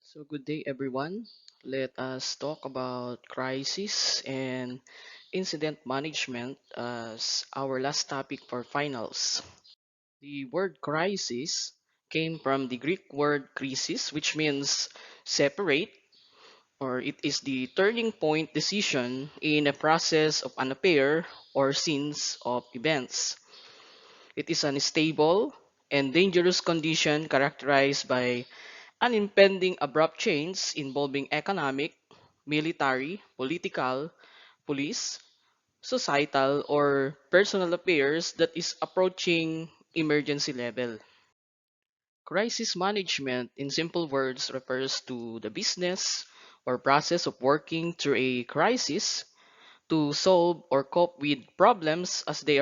So, good day, everyone. Let us talk about crisis and incident management as our last topic for finals. The word crisis came from the Greek word krisis, which means separate, or it is the turning point decision in a process of an affair or series of events. It is an unstable and dangerous condition characterized by an impending abrupt change involving economic, military, political, police, societal, or personal affairs that is approaching emergency level. Crisis management, in simple words, refers to the business or process of working through a crisis to solve or cope with problems as they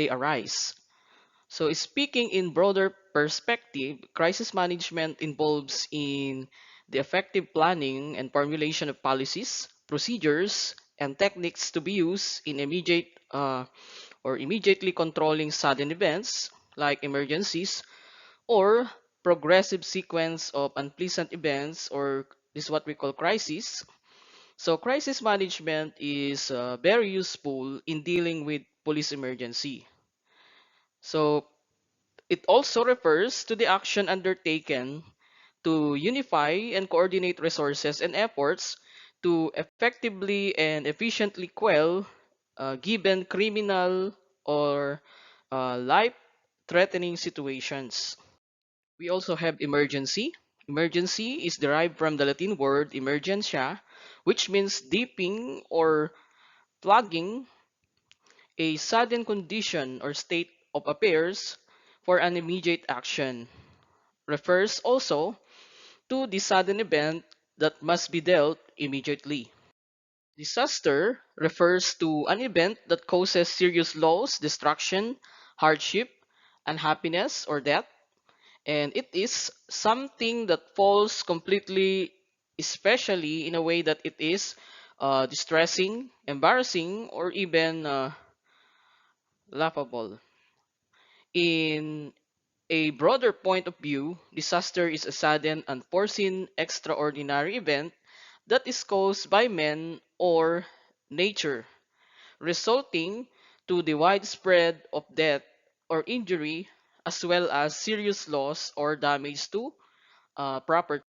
arise. So speaking in broader perspective, crisis management involves in the effective planning and formulation of policies, procedures, and techniques to be used in immediately controlling sudden events like emergencies or progressive sequence of unpleasant events, or this is what we call crises. So crisis management is very useful in dealing with police emergency. So it also refers to the action undertaken to unify and coordinate resources and efforts to effectively and efficiently quell given criminal or life-threatening situations. We also have emergency. Emergency is derived from the Latin word emergentia, which means dipping or plugging a sudden condition or state of affairs for an immediate action. Refers also to the sudden event that must be dealt immediately. Disaster refers to an event that causes serious loss, destruction, hardship, unhappiness, or death, and it is something that falls completely, especially in a way that it is distressing, embarrassing, or even laughable. In a broader point of view, disaster is a sudden, unforeseen, extraordinary event that is caused by men or nature, resulting to the widespread of death or injury, as well as serious loss or damage to property.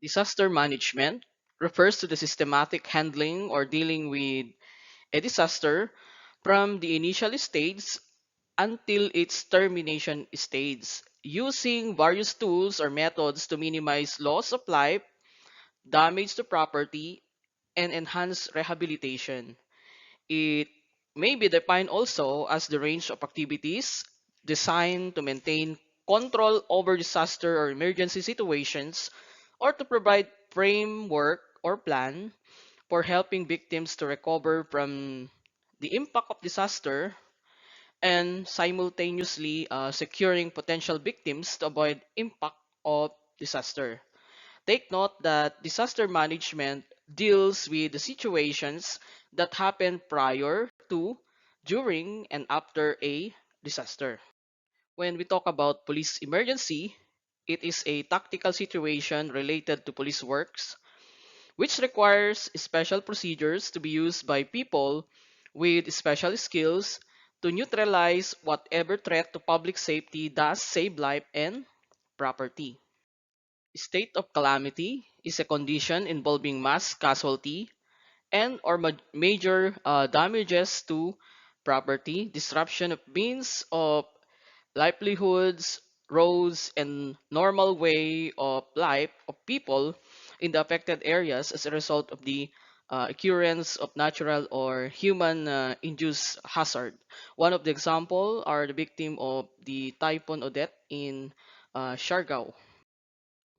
Disaster management refers to the systematic handling or dealing with a disaster from the initial stage until its termination stage, using various tools or methods to minimize loss of life, damage to property, and enhance rehabilitation. It may be defined also as the range of activities designed to maintain control over disaster or emergency situations or to provide framework or plan for helping victims to recover from the impact of disaster and simultaneously securing potential victims to avoid impact of disaster. Take note that disaster management deals with the situations that happen prior to, during, and after a disaster. When we talk about police emergency, it is a tactical situation related to police works, which requires special procedures to be used by people with special skills to neutralize whatever threat to public safety does save life and property. State of calamity is a condition involving mass casualty and or major damages to property, disruption of means of livelihoods, roads, and normal way of life of people in the affected areas as a result of the occurrence of natural or human induced hazard. One of the example are the victim of the Typhoon Odette in Siargao.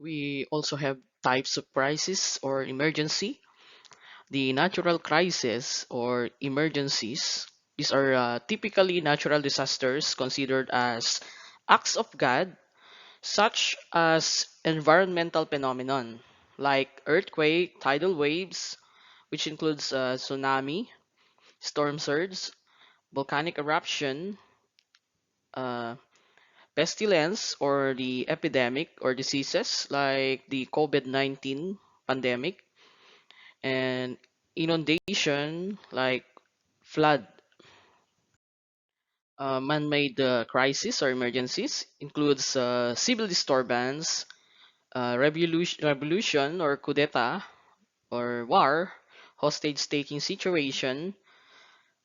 We also have types of crisis or emergency. The natural crisis or emergencies. These are typically natural disasters considered as acts of God, such as environmental phenomenon like earthquake, tidal waves, which includes tsunami, storm surge, volcanic eruption, uh, pestilence or the epidemic or diseases like the COVID-19 pandemic, and inundation like flood. Man-made crises or emergencies includes civil disturbance, revolution or coup d'etat or war, hostage-taking situation,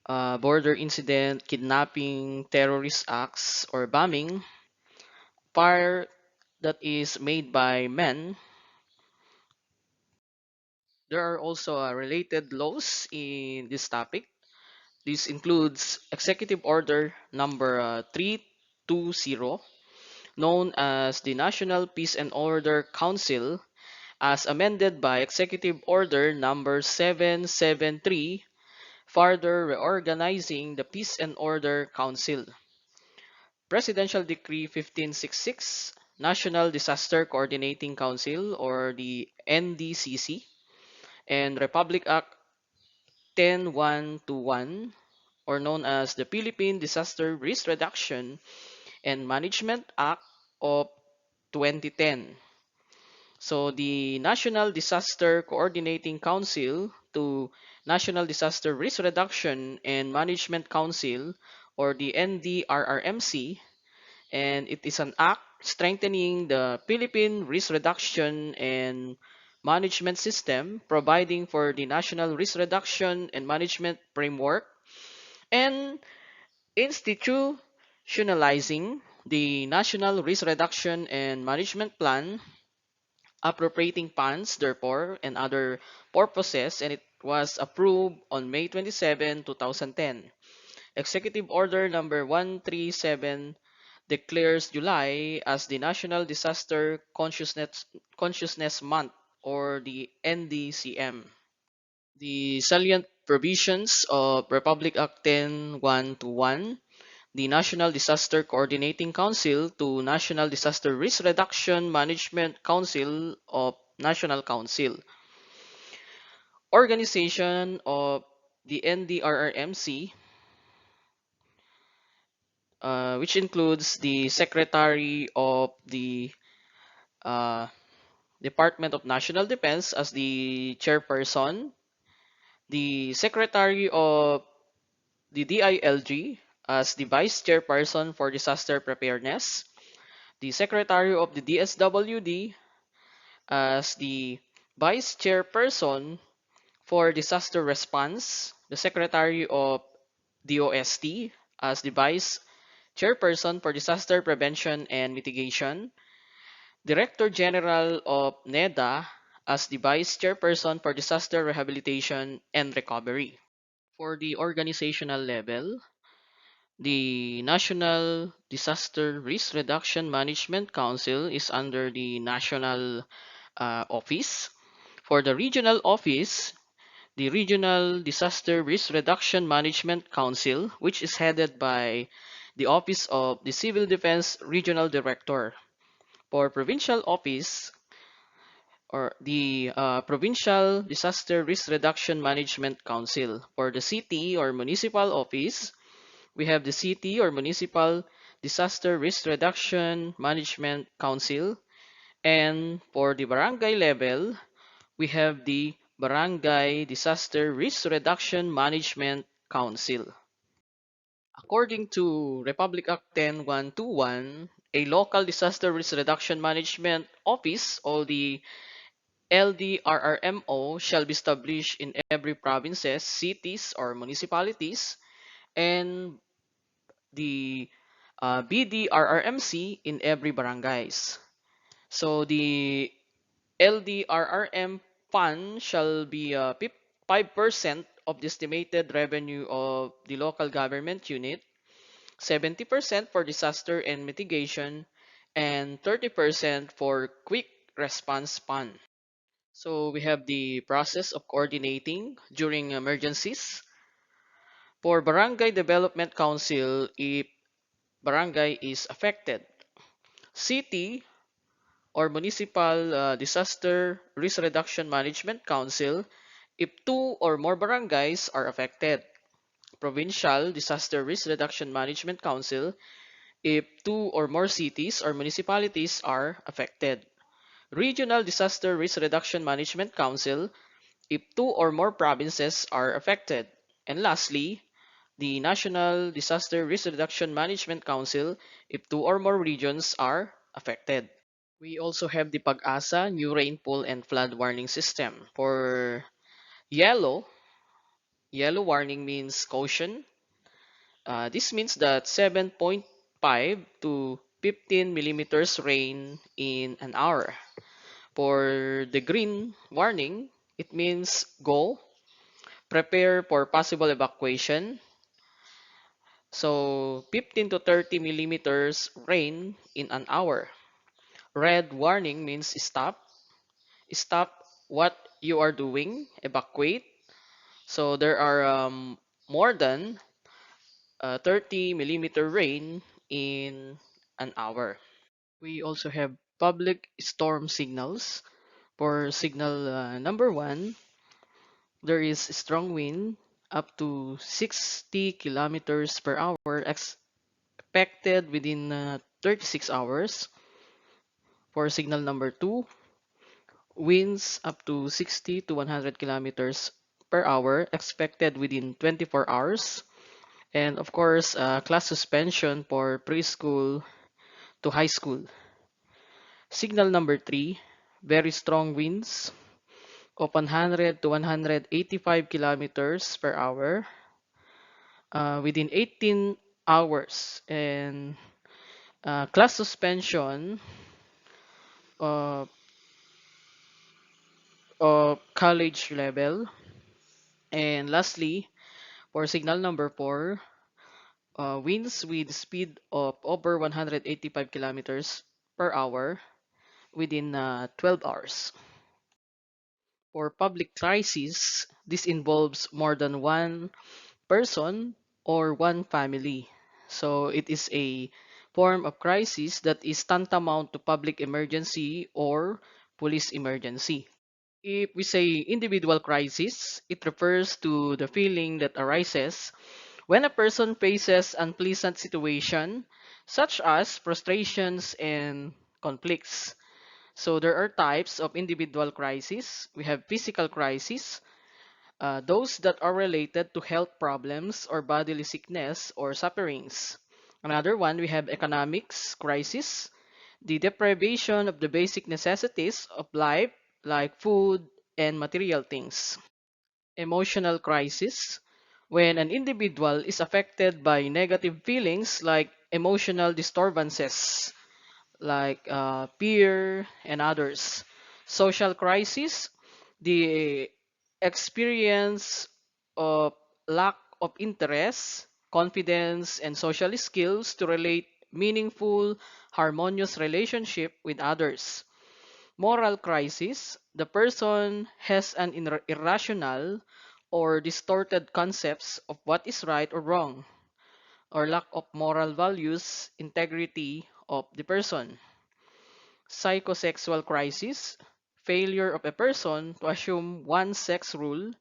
border incident, kidnapping, terrorist acts or bombing, fire that is made by men. There are also related laws in this topic. This includes Executive Order number 320, known as the National Peace and Order Council, as amended by Executive Order number 773, further reorganizing the Peace and Order Council. Presidential Decree 1566, National Disaster Coordinating Council or the NDCC, and Republic Act 10121, or known as the Philippine Disaster Risk Reduction and Management Act of 2010. So the National Disaster Coordinating Council to National Disaster Risk Reduction and Management Council, or the NDRRMC, and it is an act strengthening the Philippine risk reduction and management system, providing for the national risk reduction and management framework, and institutionalizing the National Risk Reduction and Management Plan, appropriating funds, therefore, and other purposes, and it was approved on May 27, 2010. Executive Order number 137 declares July as the National Disaster Consciousness Month, or the NDCM. The salient provisions of Republic Act 10121, the National Disaster Coordinating Council to National Disaster Risk Reduction Management Council of National Council. Organization of the NDRRMC, which includes the Secretary of the uh, Department of National Defense as the chairperson, the Secretary of the DILG as the vice chairperson for disaster preparedness, the Secretary of the DSWD as the vice chairperson for disaster response, the Secretary of DOST as the vice chairperson for disaster prevention and mitigation, Director General of NEDA as the vice chairperson for disaster rehabilitation and recovery. For the organizational level, the National Disaster Risk Reduction Management Council is under the national office. For the regional office, the Regional Disaster Risk Reduction Management Council, which is headed by the Office of the Civil Defense Regional Director. For provincial office, or the Provincial Disaster Risk Reduction Management Council. For the city or municipal office, we have the City or Municipal Disaster Risk Reduction Management Council. And for the barangay level, we have the Barangay Disaster Risk Reduction Management Council. According to Republic Act 10121, a local disaster risk reduction management office, or the LDRRMO, shall be established in every provinces, cities, or municipalities, and the BDRRMC in every barangays. So the LDRRM fund shall be 5% of the estimated revenue of the local government unit, 70% for disaster and mitigation, and 30% for quick response fund. So we have the process of coordinating during emergencies. For Barangay Development Council, if barangay is affected. City or Municipal Disaster Risk Reduction Management Council, if two or more barangays are affected. Provincial Disaster Risk Reduction Management Council, if two or more cities or municipalities are affected. Regional Disaster Risk Reduction Management Council if two or more provinces are affected. And lastly, the National Disaster Risk Reduction Management Council if two or more regions are affected. We also have the Pag-asa New Rainfall and Flood Warning System. For yellow, yellow warning means caution. This means that 7.5 to 15 millimeters rain in an hour. For the green warning, it means go, prepare for possible evacuation. So 15 to 30 millimeters rain in an hour. Red warning means stop. Stop what you are doing, evacuate. So there are more than 30 millimeter rain in an hour. We also have public storm signals. For signal number one, there is strong wind up to 60 kilometers per hour expected within 36 hours. For signal number two, winds up to 60 to 100 kilometers per hour expected within 24 hours. And of course, class suspension for preschool to high school. Signal number three, very strong winds of 100 to 185 kilometers per hour within 18 hours. And class suspension uh, college level. And lastly, for signal number four, winds with speed of over 185 kilometers per hour within 12 hours. For public crisis, this involves more than one person or one family. So it is a form of crisis that is tantamount to public emergency or police emergency. If we say individual crisis, it refers to the feeling that arises when a person faces unpleasant situation such as frustrations and conflicts. So there are types of individual crisis. We have physical crisis, those that are related to health problems or bodily sickness or sufferings. Another one, we have economics crisis, the deprivation of the basic necessities of life like food and material things. Emotional crisis, when an individual is affected by negative feelings like emotional disturbances like fear and others. Social crisis, the experience of lack of interest, confidence, and social skills to relate meaningful, harmonious relationship with others. Moral crisis, the person has an irrational or distorted concepts of what is right or wrong, or lack of moral values, integrity of the person. Psychosexual crisis, failure of a person to assume one sex rule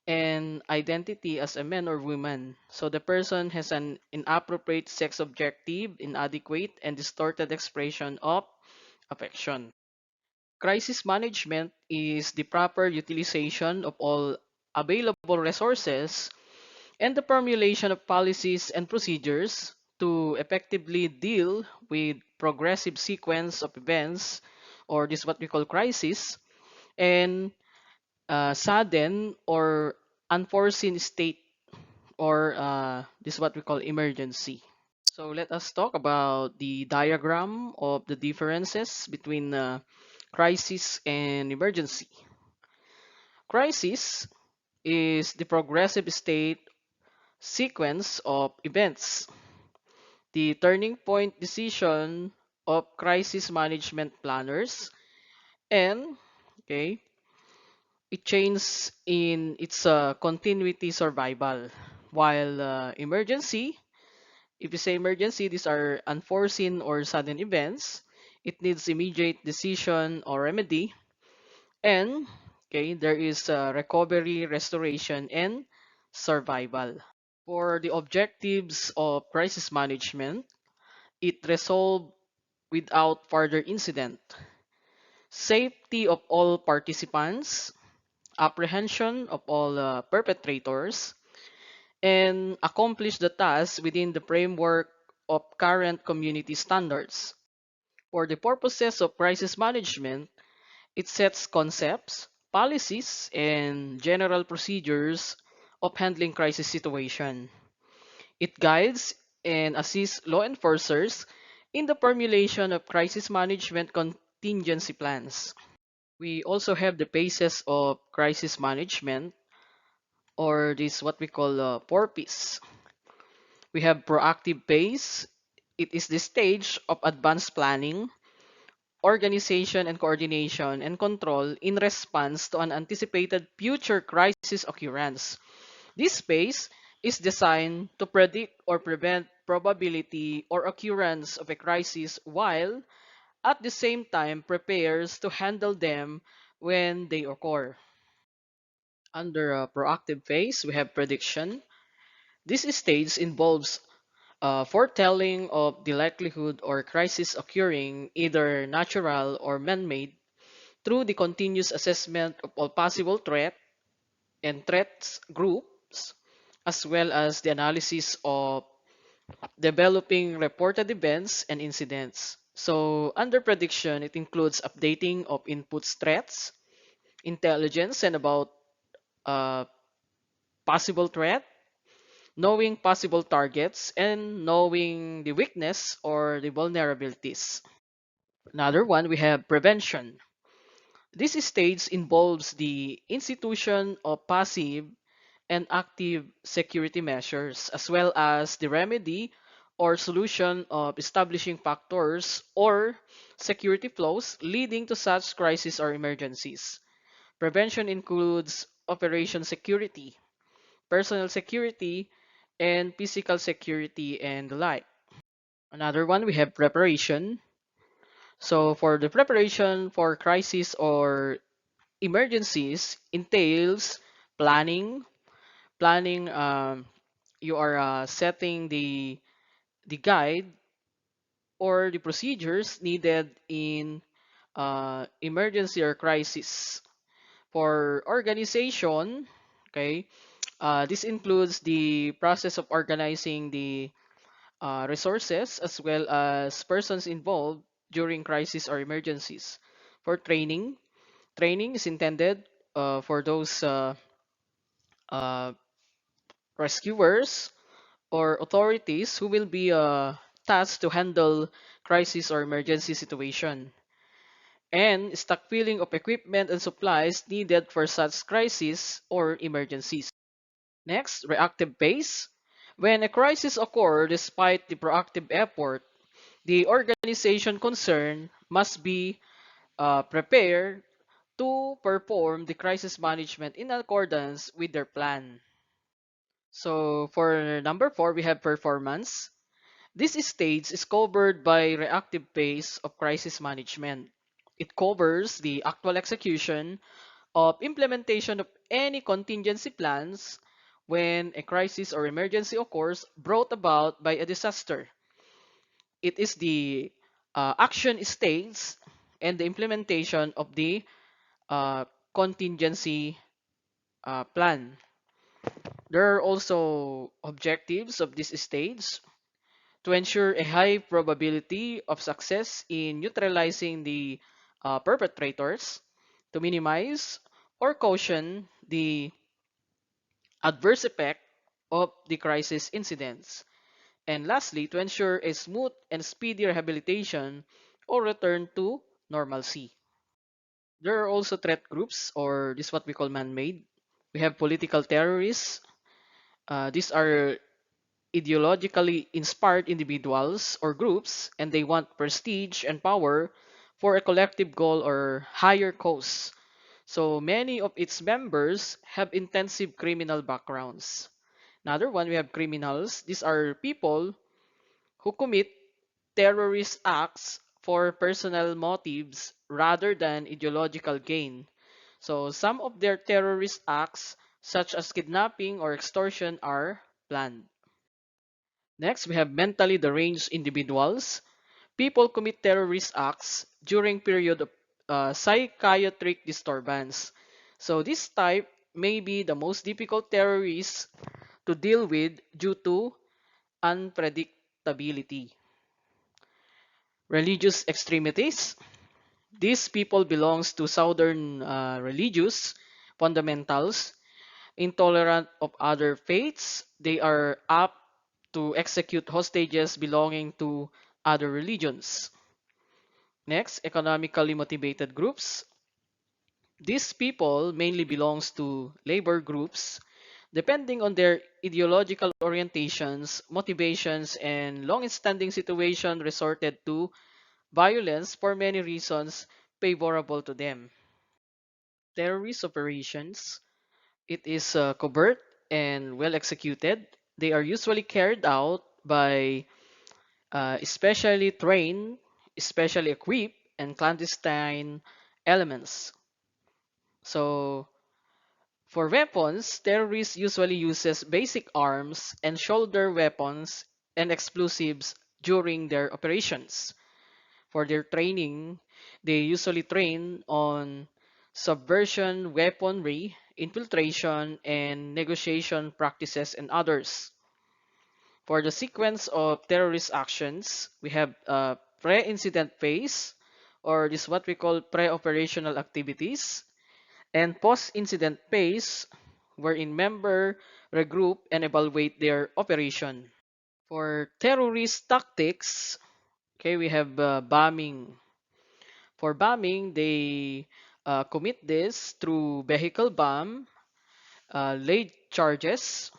and identity as a man or woman. So the person has an inappropriate sex objective, inadequate, and distorted expression of affection. Crisis management is the proper utilization of all available resources and the formulation of policies and procedures to effectively deal with progressive sequence of events, or this what we call crisis, and sudden or unforeseen state, or this what we call emergency. So let us talk about the diagram of the differences between crisis and emergency. Crisis is the progressive state sequence of events. The turning point decision of crisis management planners, and okay, it changes in its continuity survival. While emergency, if you say emergency, these are unforeseen or sudden events. It needs immediate decision or remedy. And okay, there is recovery, restoration, and survival. For the objectives of crisis management, It resolved without further incident. Safety of all participants, apprehension of all perpetrators, and accomplish the task within the framework of current community standards. For the purposes of crisis management, it sets concepts, policies, and general procedures of handling crisis situation. It guides and assists law enforcers in the formulation of crisis management contingency plans. We also have the phases of crisis management, or this what we call 4Ps. We have proactive phase. It is the stage of advanced planning, organization and coordination and control in response to an anticipated future crisis occurrence. This phase is designed to predict or prevent probability or occurrence of a crisis while at the same time prepares to handle them when they occur. Under a proactive phase, we have prediction. This stage involves foretelling of the likelihood or crisis occurring, either natural or man-made, through the continuous assessment of all possible and threats groups, as well as the analysis of developing reported events and incidents. So, under prediction, it includes updating of inputs threats, intelligence, and about uh, possible threat, knowing possible targets, and knowing the weakness or the vulnerabilities. Another one, we have prevention. This stage involves the institution of passive and active security measures, as well as the remedy or solution of establishing factors or security flows leading to such crises or emergencies. Prevention includes operation security, personal security, and physical security and the like. Another one, we have preparation. So for the preparation for crisis or emergencies entails planning. Planning, you are setting the guide or the procedures needed in emergency or crisis. For organization, okay, this includes the process of organizing the resources as well as persons involved during crisis or emergencies. For training, training is intended for those uh, rescuers or authorities who will be tasked to handle crisis or emergency situation, and stockpiling of equipment and supplies needed for such crises or emergencies. Next, reactive phase. When a crisis occurs despite the proactive effort, the organization concerned must be prepared to perform the crisis management in accordance with their plan. So for number 4, we have performance. This stage is covered by reactive phase of crisis management. It covers the actual execution of implementation of any contingency plans when a crisis or emergency occurs brought about by a disaster. It is the action stage and the implementation of the contingency plan. There are also objectives of this stage to ensure a high probability of success in neutralizing the perpetrators, to minimize or caution the adverse effect of the crisis incidents, and lastly, to ensure a smooth and speedy rehabilitation or return to normalcy. There are also threat groups, or this is what we call man-made. We have political terrorists. These are ideologically inspired individuals or groups, and they want prestige and power for a collective goal or higher cause. So many of its members have intensive criminal backgrounds. Another one, we have criminals. These are people who commit terrorist acts for personal motives rather than ideological gain. So some of their terrorist acts, such as kidnapping or extortion, are planned. Next, we have mentally deranged individuals. People commit terrorist acts during period of psychiatric disturbance. So this type may be the most difficult terrorist to deal with due to unpredictability. Religious extremities. These people belongs to southern religious fundamentals, intolerant of other faiths. They are apt to execute hostages belonging to other religions. Next, economically motivated groups. These people mainly belongs to labor groups. Depending on their ideological orientations, motivations, and long-standing situation resorted to violence for many reasons favorable to them. Terrorist operations. It is covert and well executed. They are usually carried out by especially trained, especially equipped, and clandestine elements. So, for weapons, terrorists usually uses basic arms and shoulder weapons and explosives during their operations. For their training, they usually train on subversion weaponry, infiltration, and negotiation practices and others. For the sequence of terrorist actions, we have pre-incident phase, or this what we call pre-operational activities, and post-incident phase, wherein member regroup and evaluate their operation. For terrorist tactics, okay, we have bombing. For bombing, they commit this through vehicle bomb, laid charges,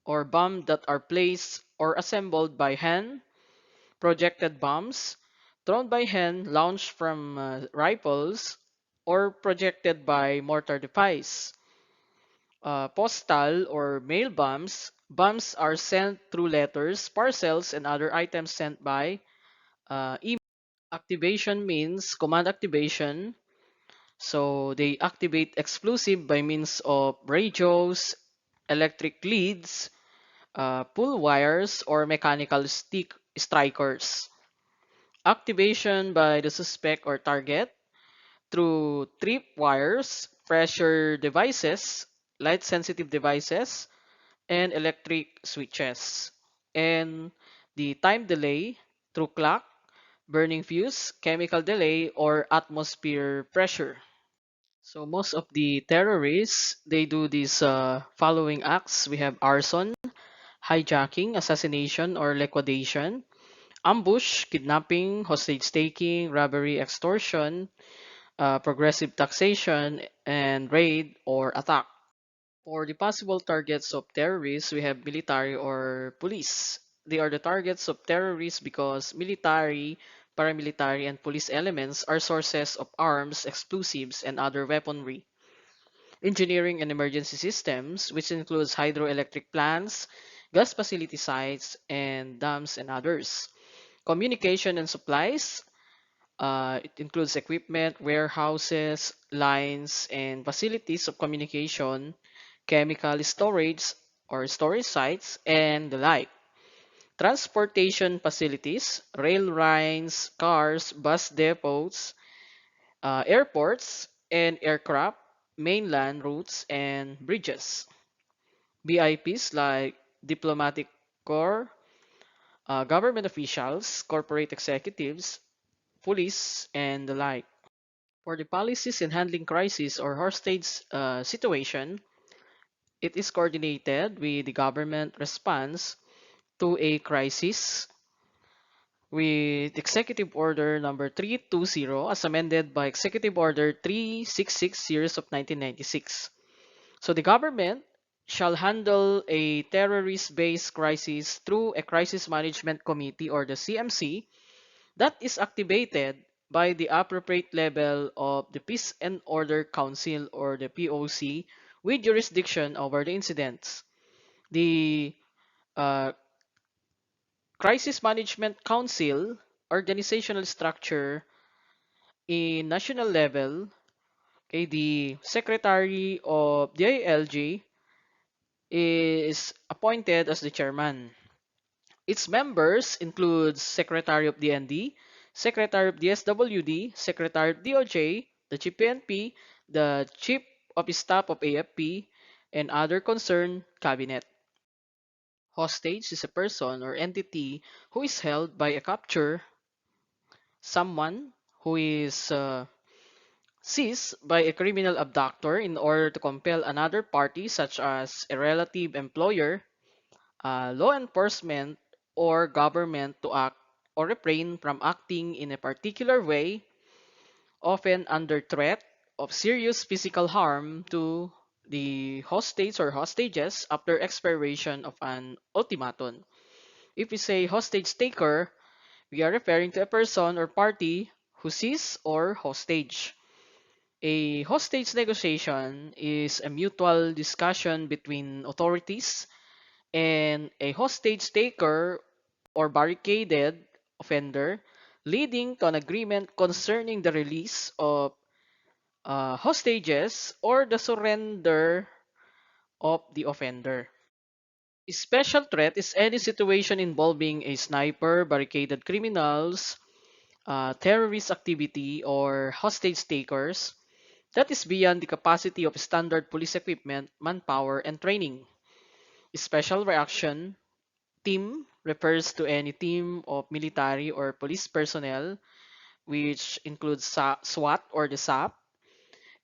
or bombs that are placed or assembled by hand, projected bombs, thrown by hand, launched from rifles, or projected by mortar device. Postal or mail bombs. Bombs are sent through letters, parcels, and other items sent by email. Activation means command activation. So they activate explosive by means of radios, electric leads, pull wires, or mechanical stick strikers. Activation by the suspect or target through trip wires, pressure devices, light sensitive devices, and electric switches. And the time delay through clock, burning fuse, chemical delay, or atmosphere pressure. So most of the terrorists, they do these following acts. We have arson, hijacking, assassination or liquidation, ambush, kidnapping, hostage taking, robbery, extortion, progressive taxation, and raid or attack. For the possible targets of terrorists, we have military or police. They are the targets of terrorists because military, paramilitary, and police elements are sources of arms, explosives, and other weaponry. Engineering and emergency systems, which includes hydroelectric plants, gas facility sites, and dams and others. Communication and supplies, it includes equipment, warehouses, lines, and facilities of communication, chemical storage or storage sites, and the like. Transportation facilities, rail lines, cars, bus depots, airports, and aircraft, mainland routes, and bridges. VIPs like diplomatic corps, government officials, corporate executives, police, and the like. For the policies in handling crisis or hostage situation, it is coordinated with the government response to a crisis with Executive Order number 320 as amended by Executive Order 366 series of 1996. So the government shall handle a terrorist-based crisis through a Crisis Management Committee or the CMC that is activated by the appropriate level of the Peace and Order Council or the POC with jurisdiction over the incidents. The uh, Crisis Management Council organizational structure in national level, okay, the Secretary of the ILG is appointed as the chairman. Its members include Secretary of DND, Secretary of DSWD, Secretary of DOJ, the GPNP, the Chief of Staff of AFP, and other concerned cabinet. Hostage is a person or entity who is held by a capture, someone who is seized by a criminal abductor in order to compel another party, such as a relative, employer, law enforcement, or government to act or refrain from acting in a particular way, often under threat of serious physical harm to the hostage or hostages after expiration of an ultimatum. If we say hostage taker, we are referring to a person or party who sees or hostage. A hostage negotiation is a mutual discussion between authorities and a hostage taker or barricaded offender, leading to an agreement concerning the release of hostages or the surrender of the offender. Special threat is any situation involving a sniper, barricaded criminals, terrorist activity, or hostage takers that is beyond the capacity of standard police equipment, manpower, and training. Special reaction team refers to any team of military or police personnel, which includes SWAT or the SAP,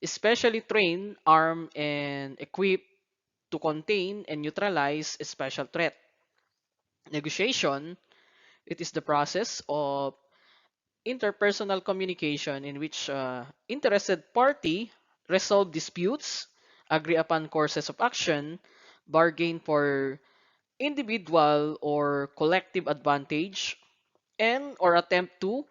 especially trained, armed, and equipped to contain and neutralize a special threat. Negotiation, it is the process of interpersonal communication in which interested party resolve disputes, agree upon courses of action, bargain for individual or collective advantage, and or attempt to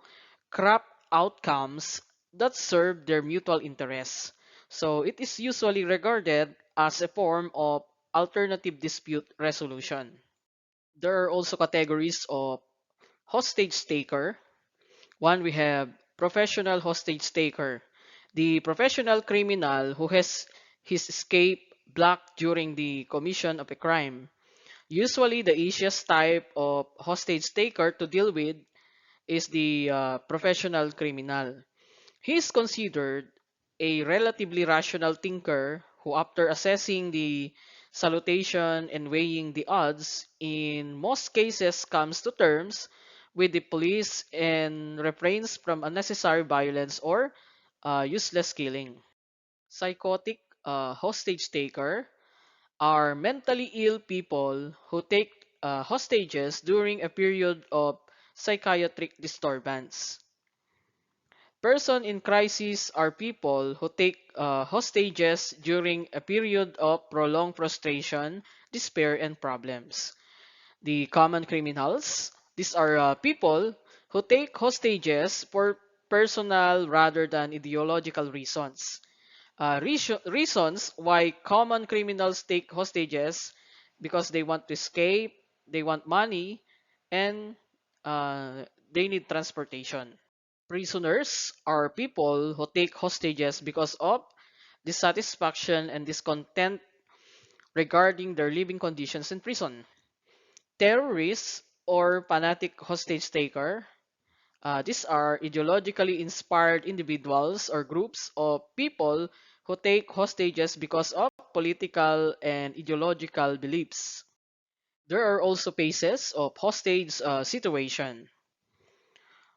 craft outcomes that serve their mutual interests. So it is usually regarded as a form of alternative dispute resolution. There are also categories of hostage taker. One, we have professional hostage taker, the professional criminal who has his escape blocked during the commission of a crime. Usually, the easiest type of hostage taker to deal with is the professional criminal. He is considered a relatively rational thinker who, after assessing the salutation and weighing the odds, in most cases comes to terms with the police and refrains from unnecessary violence or useless killing. Psychotic hostage taker are mentally ill people who take hostages during a period of psychiatric disturbance. Person in crisis are people who take hostages during a period of prolonged frustration, despair, and problems. The common criminals, these are people who take hostages for personal rather than ideological reasons. Reasons why common criminals take hostages because they want to escape, they want money, and they need transportation. Prisoners are people who take hostages because of dissatisfaction and discontent regarding their living conditions in prison. Terrorists or fanatic hostage taker. These are ideologically inspired individuals or groups of people who take hostages because of political and ideological beliefs. There are also phases of hostage situation.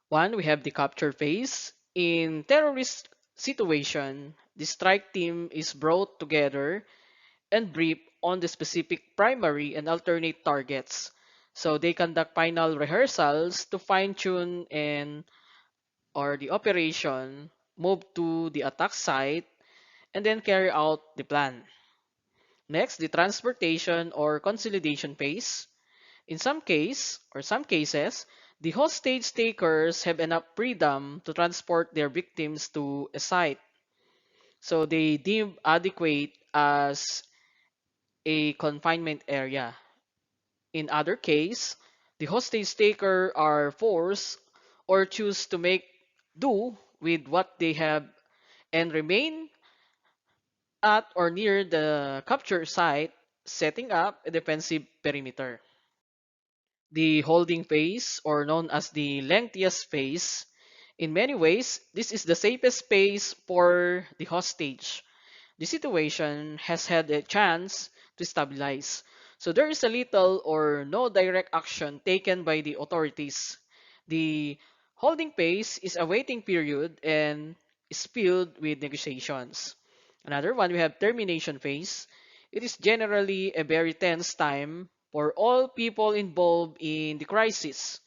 One, we have the capture phase. In terrorist situation, the strike team is brought together and briefed on the specific primary and alternate targets. So they conduct final rehearsals to fine-tune and or the operation, move to the attack site, and then carry out the plan. Next, the transportation or consolidation phase. In some cases, the hostage takers have enough freedom to transport their victims to a site, so they deem adequate as a confinement area. In other case, the hostage taker are forced or choose to make do with what they have and remain at or near the capture site, setting up a defensive perimeter. The holding phase, or known as the lengthiest phase, in many ways, this is the safest phase for the hostage. The situation has had a chance to stabilize. So there is a little or no direct action taken by the authorities. The holding phase is a waiting period and is filled with negotiations. Another one, we have termination phase. It is generally a very tense time for all people involved in the crisis.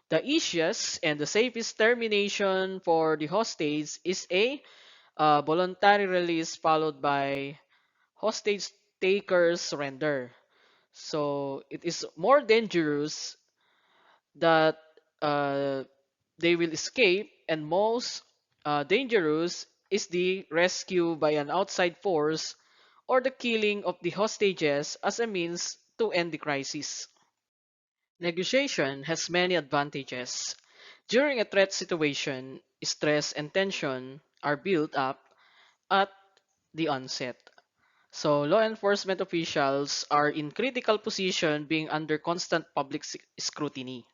The easiest and the safest termination for the hostage is a voluntary release followed by hostage takers surrender. So it is more dangerous that uh, they will escape, and most dangerous is the rescue by an outside force or the killing of the hostages as a means to end the crisis. Negotiation has many advantages. During a threat situation, stress and tension are built up at the onset. So law enforcement officials are in critical position being under constant public scrutiny.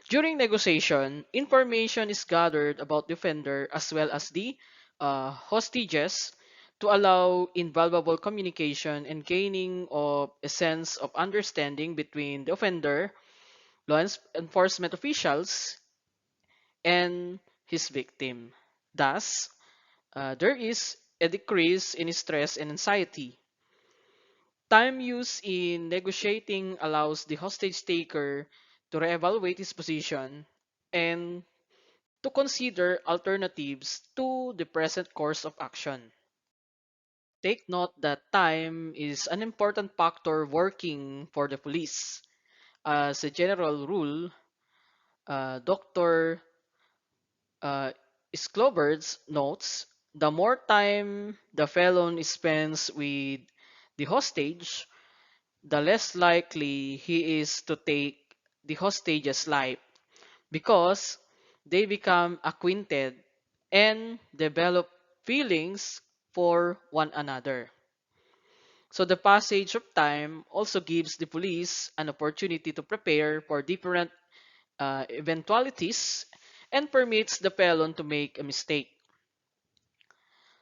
During negotiation, information is gathered about the offender as well as the hostages to allow invaluable communication and gaining of a sense of understanding between the offender, enforcement officials, and his victim. Thus, there is a decrease in stress and anxiety. Time used in negotiating allows the hostage taker to reevaluate his position and to consider alternatives to the present course of action. Take note that time is an important factor working for the police. As a general rule, Dr. Uh, Skloberts notes, the more time the felon spends with the hostage, the less likely he is to take the hostage's life because they become acquainted and develop feelings for one another. So the passage of time also gives the police an opportunity to prepare for different eventualities and permits the felon to make a mistake.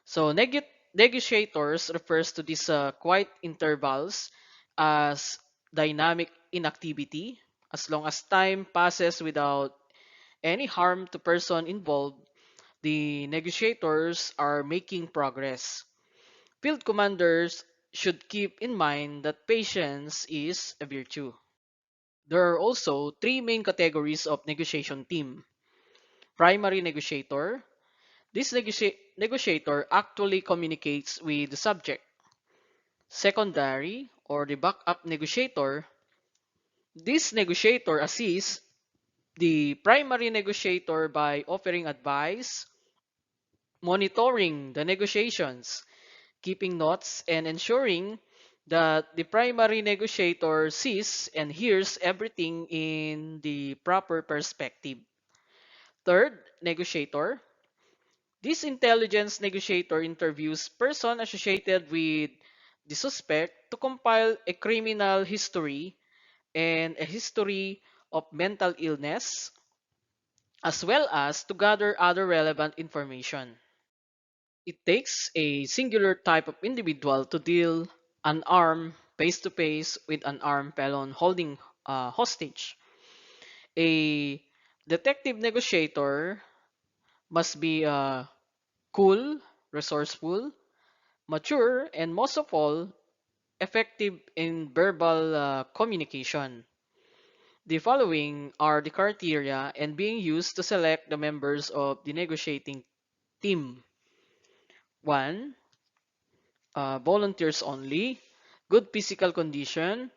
So negotiators refers to these quiet intervals as dynamic inactivity. As long as time passes without any harm to person involved, the negotiators are making progress. Field commanders should keep in mind that patience is a virtue. There are also three main categories of negotiation team. Primary negotiator. This negotiator actually communicates with the subject. Secondary or the backup negotiator. This negotiator assists the primary negotiator by offering advice, monitoring the negotiations, keeping notes, and ensuring that the primary negotiator sees and hears everything in the proper perspective. Third, negotiator. This intelligence negotiator interviews person associated with the suspect to compile a criminal history and a history of mental illness, as well as to gather other relevant information. It takes a singular type of individual to deal unarmed face-to-face with an armed felon holding hostage. A detective negotiator must be cool, resourceful, mature, and most of all, effective in verbal communication. The following are the criteria and being used to select the members of the negotiating team. 1. Volunteers only, good physical condition,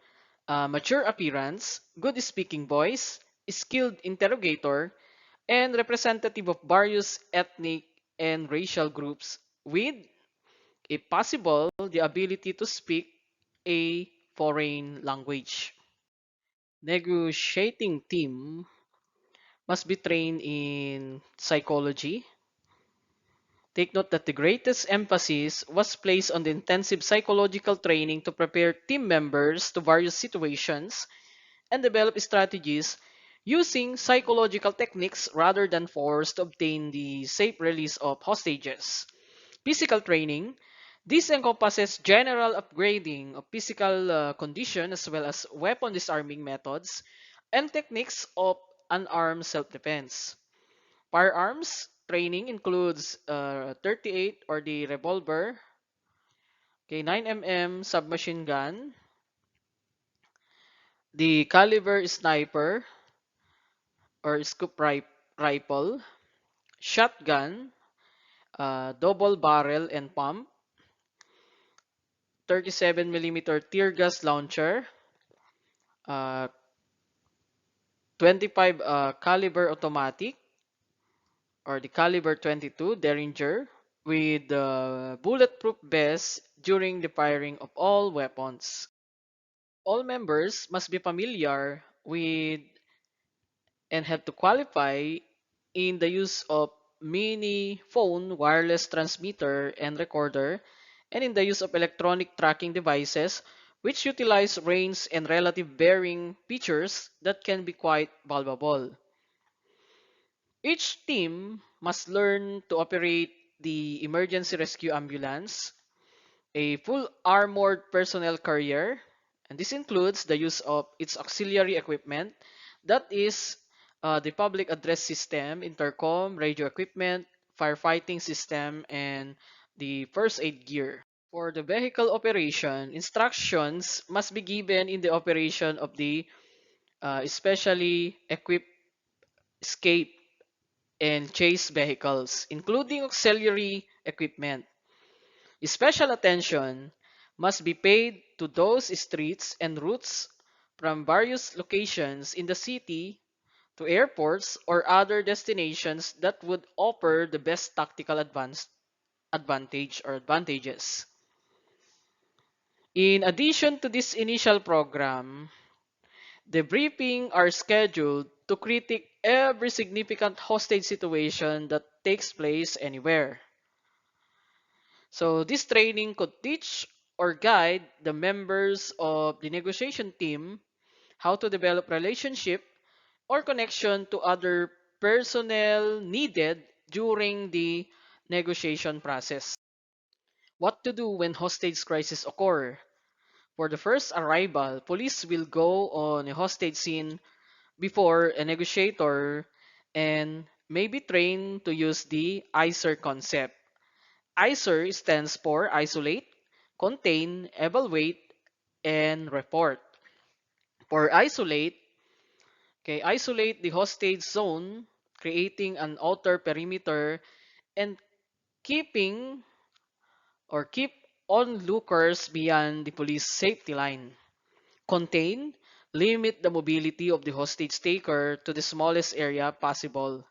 mature appearance, good speaking voice, skilled interrogator, and representative of various ethnic and racial groups with, if possible, the ability to speak a foreign language. Negotiating team must be trained in psychology. Take note that the greatest emphasis was placed on the intensive psychological training to prepare team members to various situations and develop strategies using psychological techniques rather than force to obtain the safe release of hostages. Physical training. This encompasses general upgrading of physical condition as well as weapon disarming methods and techniques of unarmed self-defense. Firearms training includes 38 or the revolver, okay, 9mm submachine gun, the caliber sniper or rifle, shotgun, double barrel and pump, 37mm tear gas launcher, uh, 25 caliber automatic or the caliber 22 Derringer with bulletproof vest during the firing of all weapons. All members must be familiar with and have to qualify in the use of mini phone wireless transmitter and recorder and in the use of electronic tracking devices which utilize range and relative bearing features that can be quite valuable. Each team must learn to operate the emergency rescue ambulance, a full armored personnel carrier, and this includes the use of its auxiliary equipment, that is the public address system, intercom, radio equipment, firefighting system, and the first aid gear. For the vehicle operation, instructions must be given in the operation of the specially equipped escape and chase vehicles, including auxiliary equipment. Special attention must be paid to those streets and routes from various locations in the city to airports or other destinations that would offer the best tactical advantages. In addition to this initial program, the briefing are scheduled to critique every significant hostage situation that takes place anywhere. So this training could teach or guide the members of the negotiation team how to develop relationship or connection to other personnel needed during the negotiation process. What to do when hostage crisis occur? For the first arrival, police will go on a hostage scene before a negotiator and may be trained to use the ISER concept. ISER stands for Isolate, Contain, Evaluate, and Report. For isolate, okay, isolate the hostage zone, creating an outer perimeter and keeping or keep onlookers beyond the police safety line. Contain, limit the mobility of the hostage taker to the smallest area possible.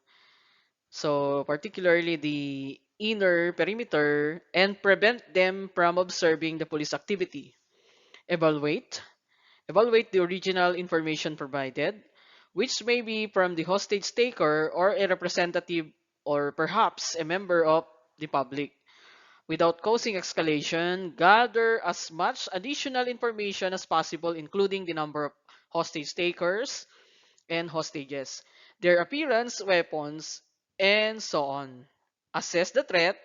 So particularly the inner perimeter and prevent them from observing the police activity. Evaluate, evaluate the original information provided, which may be from the hostage taker or a representative or perhaps a member of the public. Without causing escalation, gather as much additional information as possible, including the number of hostage takers and hostages, their appearance, weapons, and so on. Assess the threat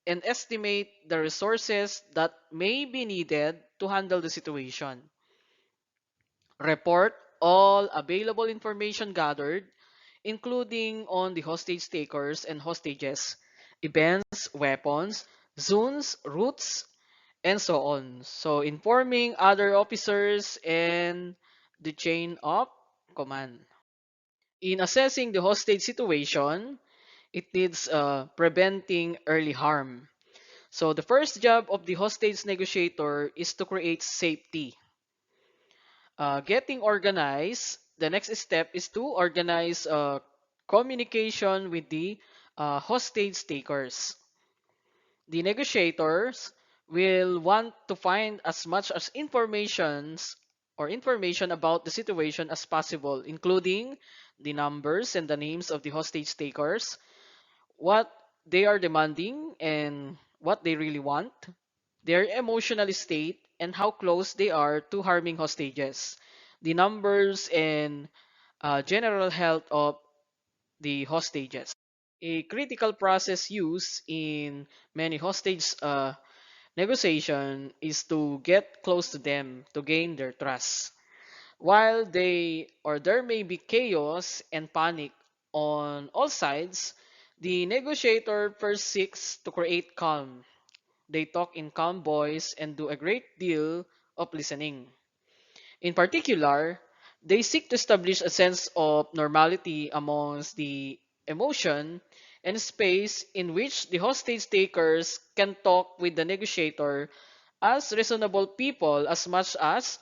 and estimate the resources that may be needed to handle the situation. Report all available information gathered, including on the hostage takers and hostages, events, weapons, zones, routes, and so on. So informing other officers and the chain of command. In assessing the hostage situation, it needs preventing early harm. So the first job of the hostage negotiator is to create safety. Getting organized, the next step is to organize communication with the hostage takers. The negotiators will want to find as much as information about the situation as possible, including the numbers and the names of the hostage takers, what they are demanding and what they really want, their emotional state, and how close they are to harming hostages. the numbers and general health of the hostages. A critical process used in many hostage negotiation is to get close to them to gain their trust. While there may be chaos and panic on all sides, the negotiator first seeks to create calm. They talk in calm voice and do a great deal of listening. In particular, they seek to establish a sense of normality amongst the emotion and space in which the hostage takers can talk with the negotiator as reasonable people as much as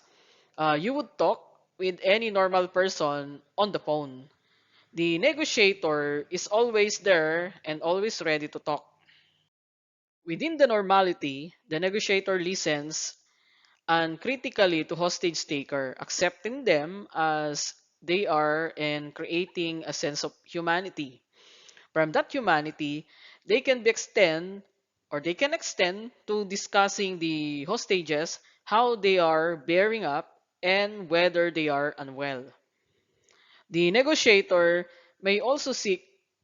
you would talk with any normal person on the phone. The negotiator is always there and always ready to talk. Within the normality, the negotiator listens uncritically to hostage taker, accepting them as they are and creating a sense of humanity. From that humanity, they can be extend they can extend to discussing the hostages, how they are bearing up, and whether they are unwell. The negotiator may also seek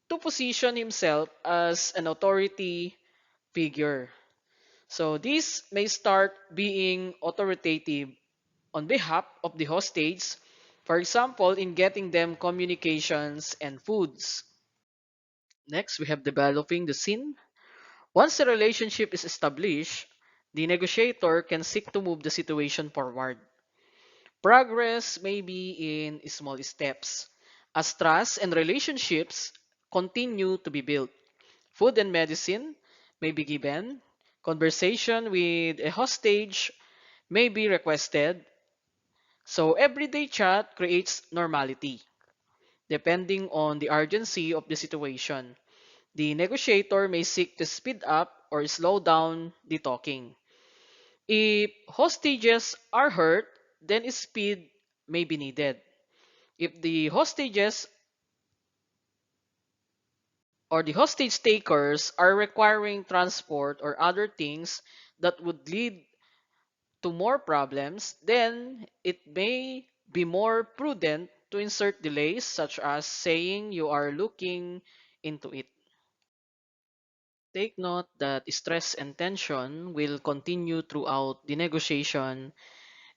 to position himself as an authority figure. So this may start being authoritative on behalf of the hostage, for example, in getting them communications and foods. Next, we have developing the scene. Once a relationship is established, the negotiator can seek to move the situation forward. Progress may be in small steps, as trust and relationships continue to be built. Food and medicine may be given. Conversation with a hostage may be requested. So everyday chat creates normality. Depending on the urgency of the situation, the negotiator may seek to speed up or slow down the talking. If hostages are hurt, then speed may be needed. If the hostage takers are requiring transport or other things that would lead to more problems, then it may be more prudent to insert delays, such as saying you are looking into it. Take note that stress and tension will continue throughout the negotiation,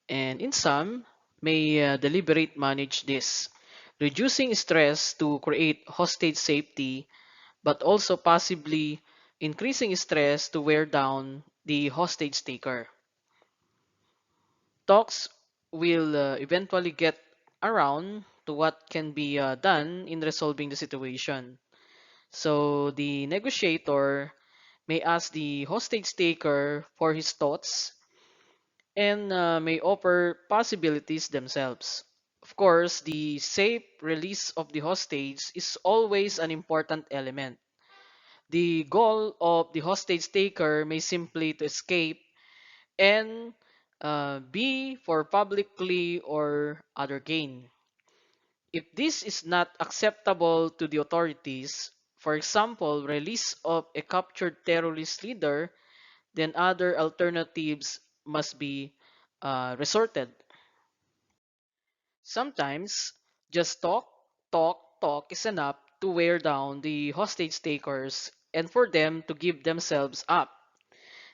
and in some may deliberate manage this, reducing stress to create hostage safety, but also possibly increasing stress to wear down the hostage taker. Talks will eventually get around to what can be done in resolving the situation. So the negotiator may ask the hostage taker for his thoughts and may offer possibilities themselves. Of course, the safe release of the hostage is always an important element. The goal of the hostage taker may simply to escape and be for publicly or other gain. If this is not acceptable to the authorities, for example, release of a captured terrorist leader, then other alternatives must be resorted. Sometimes, just talk is enough to wear down the hostage takers and for them to give themselves up.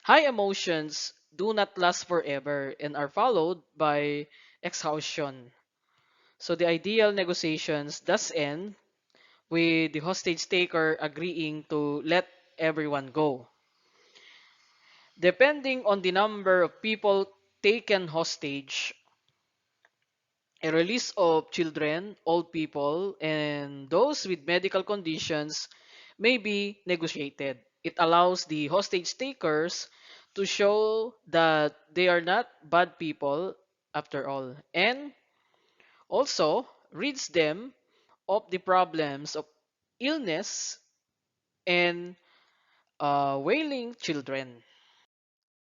High emotions do not last forever and are followed by exhaustion. So the ideal negotiations thus end with the hostage taker agreeing to let everyone go. Depending on the number of people taken hostage, a release of children, old people, and those with medical conditions may be negotiated. It allows the hostage takers to show that they are not bad people after all, and also rids them of the problems of illness and wailing children.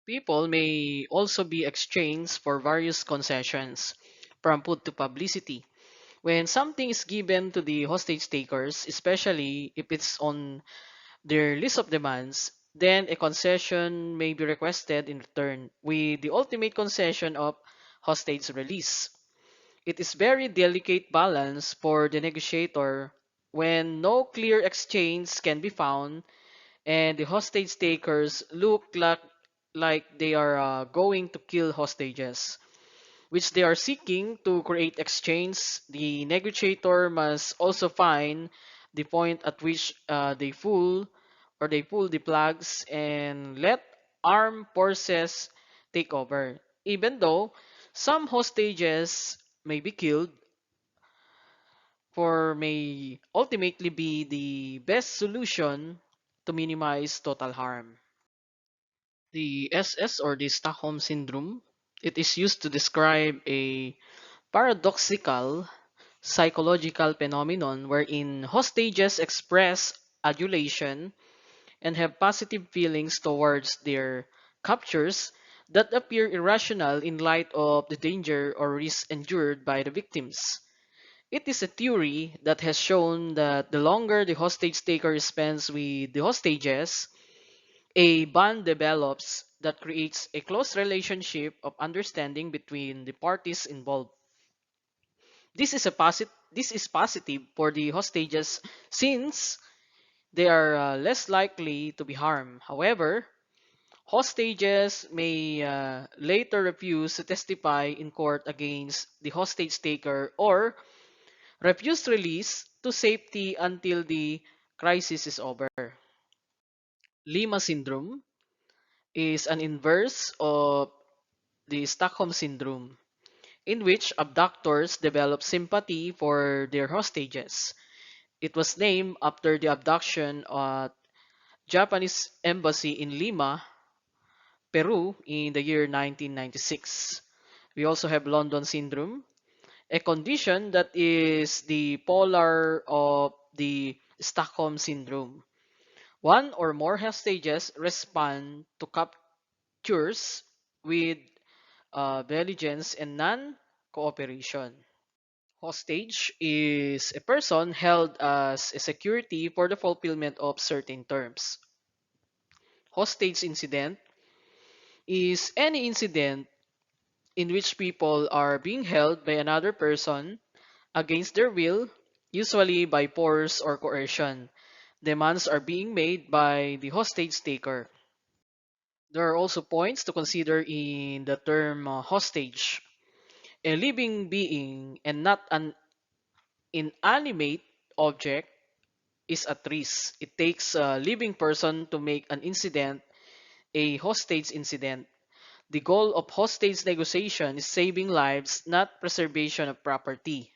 People may also be exchanged for various concessions, from food to publicity. When something is given to the hostage takers, especially if it's on their list of demands, then a concession may be requested in return, with the ultimate concession of hostage release. It is very delicate balance for the negotiator when no clear exchange can be found and the hostage takers look like they are going to kill hostages, which they are seeking to create exchange. The negotiator must also find the point at which they pull the plugs and let armed forces take over. Even though some hostages may be killed, for may ultimately be the best solution to minimize total harm. The SS or the Stockholm Syndrome, it is used to describe a paradoxical psychological phenomenon wherein hostages express adulation and have positive feelings towards their captures that appear irrational in light of the danger or risk endured by the victims. It is a theory that has shown that the longer the hostage taker spends with the hostages, a bond develops that creates a close relationship of understanding between the parties involved. This is positive for the hostages since they are less likely to be harmed. However, hostages may later refuse to testify in court against the hostage taker or refuse release to safety until the crisis is over. Lima Syndrome is an inverse of the Stockholm Syndrome, in which abductors develop sympathy for their hostages. It was named after the abduction at Japanese embassy in Lima, Peru in the year 1996. We also have London Syndrome, a condition that is the polar of the Stockholm Syndrome. One or more hostages respond to captures with belligerence and non-cooperation. Hostage is a person held as a security for the fulfillment of certain terms. Hostage incident is any incident in which people are being held by another person against their will, usually by force or coercion. Demands are being made by the hostage taker. There are also points to consider in the term hostage. A living being and not an inanimate object is at risk. It takes a living person to make an incident a hostage incident. The goal of hostage negotiation is saving lives, not preservation of property.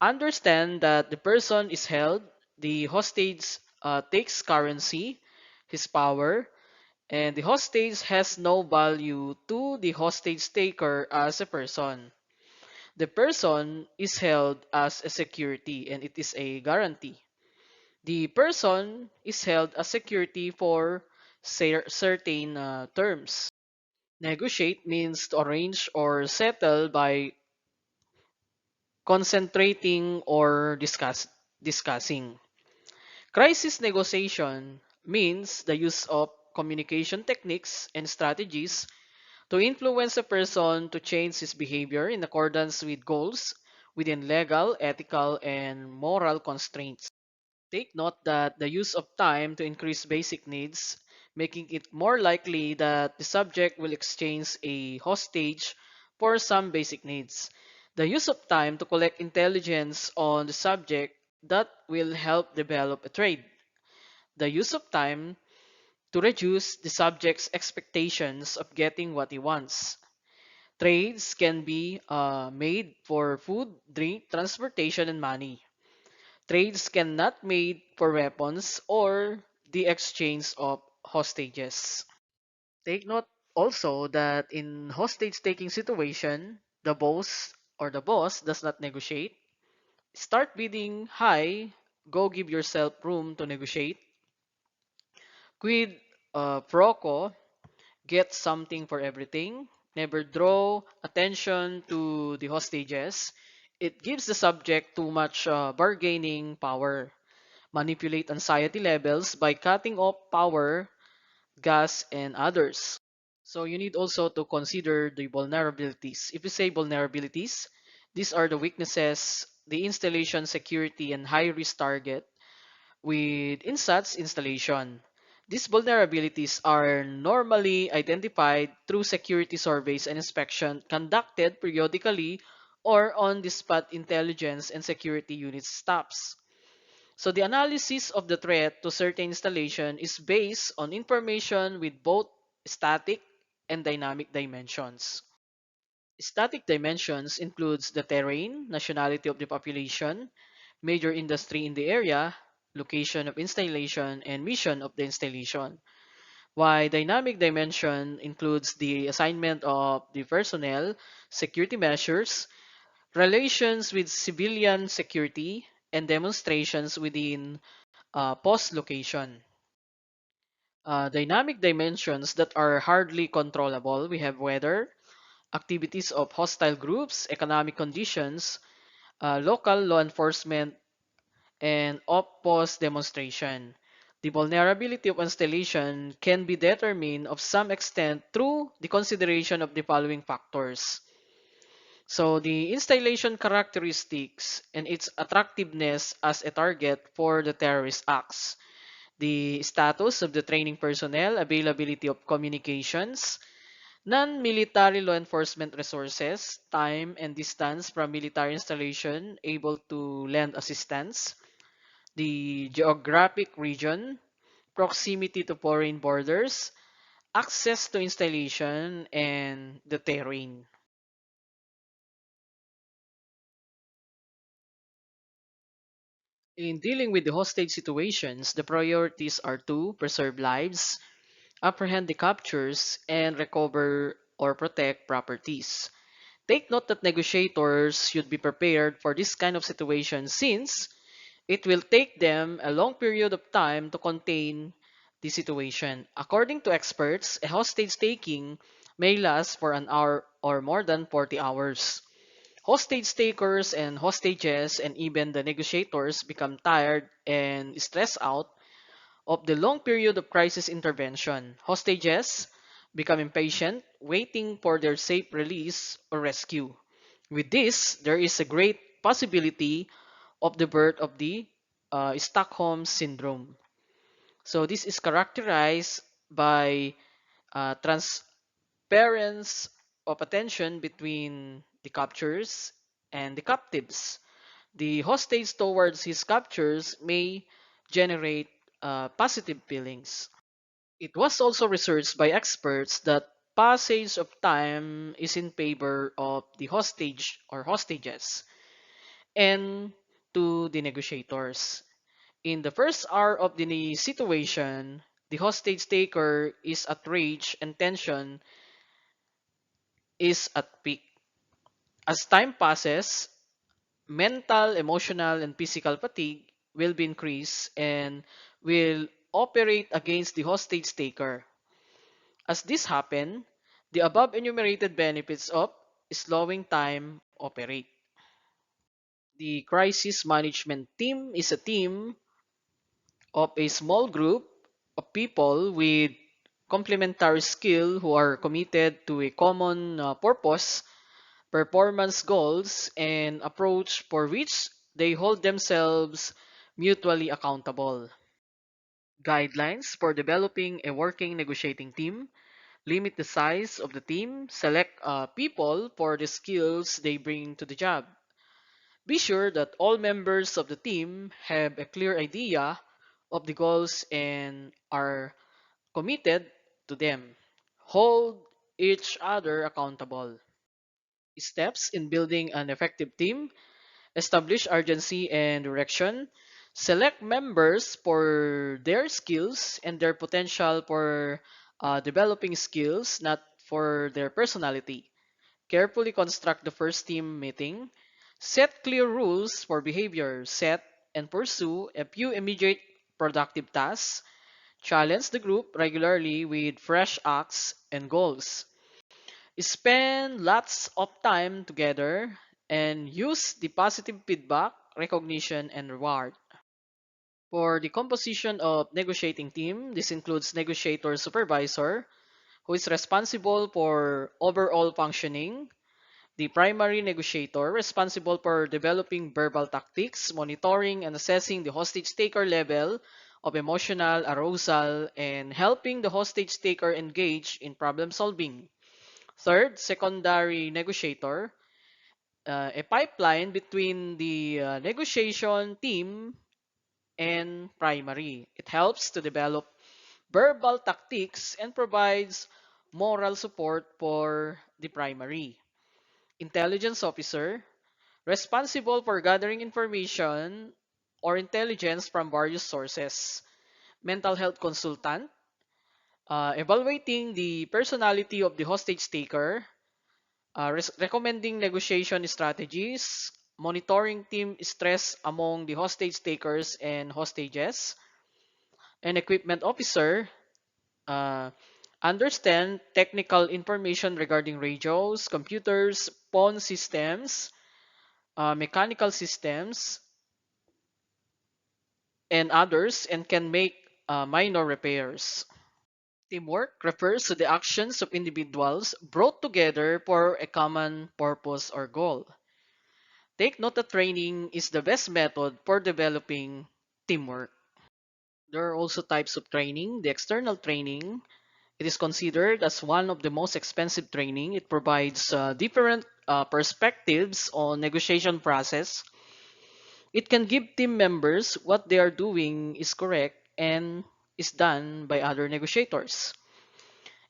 Understand that the person is held, the hostage takes currency, his power, and the hostage has no value to the hostage taker as a person. The person is held as a security and it is a guarantee. The person is held as security for certain terms. Negotiate means to arrange or settle by concentrating or discussing. Crisis negotiation means the use of communication techniques and strategies to influence a person to change his behavior in accordance with goals within legal, ethical, and moral constraints. Take note that the use of time to increase basic needs, making it more likely that the subject will exchange a hostage for some basic needs. The use of time to collect intelligence on the subject that will help develop a trade. The use of time to reduce the subject's expectations of getting what he wants. Trades can be made for food, drink, transportation, and money. Trades cannot made for weapons or the exchange of hostages. Take note also that in hostage taking situation, the boss does not negotiate. Start bidding high, go give yourself room to negotiate. Quid pro quo, get something for everything. Never draw attention to the hostages. It gives the subject too much bargaining power. Manipulate anxiety levels by cutting off power, gas, and others. So you need also to consider the vulnerabilities. If you say vulnerabilities, These are the weaknesses, the installation security, and high-risk target within such installation. These vulnerabilities are normally identified through security surveys and inspection conducted periodically or on the spot intelligence and security unit staffs. So the analysis of the threat to certain installation is based on information with both static and dynamic dimensions. Static dimensions includes the terrain, nationality of the population, major industry in the area, location of installation, and mission of the installation. While dynamic dimension includes the assignment of the personnel, security measures, relations with civilian security, and demonstrations within post location. Dynamic dimensions that are hardly controllable, we have weather, activities of hostile groups, economic conditions, local law enforcement, and off-post demonstration. The vulnerability of installation can be determined of some extent through the consideration of the following factors. So the installation characteristics and its attractiveness as a target for the terrorist acts, the status of the training personnel, availability of communications, non-military law enforcement resources, time and distance from military installation able to lend assistance, the geographic region, proximity to foreign borders, access to installation, and the terrain. In dealing with the hostage situations, the priorities are to preserve lives, apprehend the captures, and recover or protect properties. Take note that negotiators should be prepared for this kind of situation since it will take them a long period of time to contain the situation. According to experts, a hostage taking may last for an hour or more than 40 hours. Hostage takers and hostages and even the negotiators become tired and stressed out of the long period of crisis intervention. Hostages become impatient, waiting for their safe release or rescue. With this, there is a great possibility of the birth of the Stockholm Syndrome. So this is characterized by transference of attention between the captors and the captives. The hostage towards his captors may generate positive feelings. It was also researched by experts that passage of time is in favor of the hostage or hostages and to the negotiators. In the first hour of the situation, the hostage taker is at rage and tension is at peak. As time passes, mental, emotional, and physical fatigue will be increased and will operate against the hostage taker. As this happens, the above enumerated benefits of slowing time operate. The crisis management team is a team of a small group of people with complementary skill who are committed to a common purpose, performance goals, and approach for which they hold themselves mutually accountable. Guidelines for developing a working negotiating team: limit the size of the team, select people for the skills they bring to the job. Be sure that all members of the team have a clear idea of the goals and are committed to them. Hold each other accountable. Steps in building an effective team: establish urgency and direction, select members for their skills and their potential for developing skills, not for their personality. Carefully construct the first team meeting, set clear rules for behavior, set and pursue a few immediate productive tasks, challenge the group regularly with fresh acts and goals. Spend lots of time together and use the positive feedback, recognition, and reward. For the composition of negotiating team, this includes negotiator supervisor, who is responsible for overall functioning, The primary negotiator, responsible for developing verbal tactics, monitoring and assessing the hostage taker level of emotional arousal, and helping the hostage taker engage in problem solving. Third, secondary negotiator, a pipeline between the negotiation team and primary. It helps to develop verbal tactics and provides moral support for the primary. Intelligence officer, responsible for gathering information or intelligence from various sources. Mental health consultant, evaluating the personality of the hostage taker, recommending negotiation strategies, monitoring team stress among the hostage takers and hostages. An equipment officer, uh, understand technical information regarding radios, computers, phone systems, mechanical systems, and others, and can make minor repairs. Teamwork refers to the actions of individuals brought together for a common purpose or goal. Take note that training is the best method for developing teamwork. There are also types of training. The external training, it is considered as one of the most expensive training. It provides different perspectives on negotiation process. It can give team members what they are doing is correct and is done by other negotiators.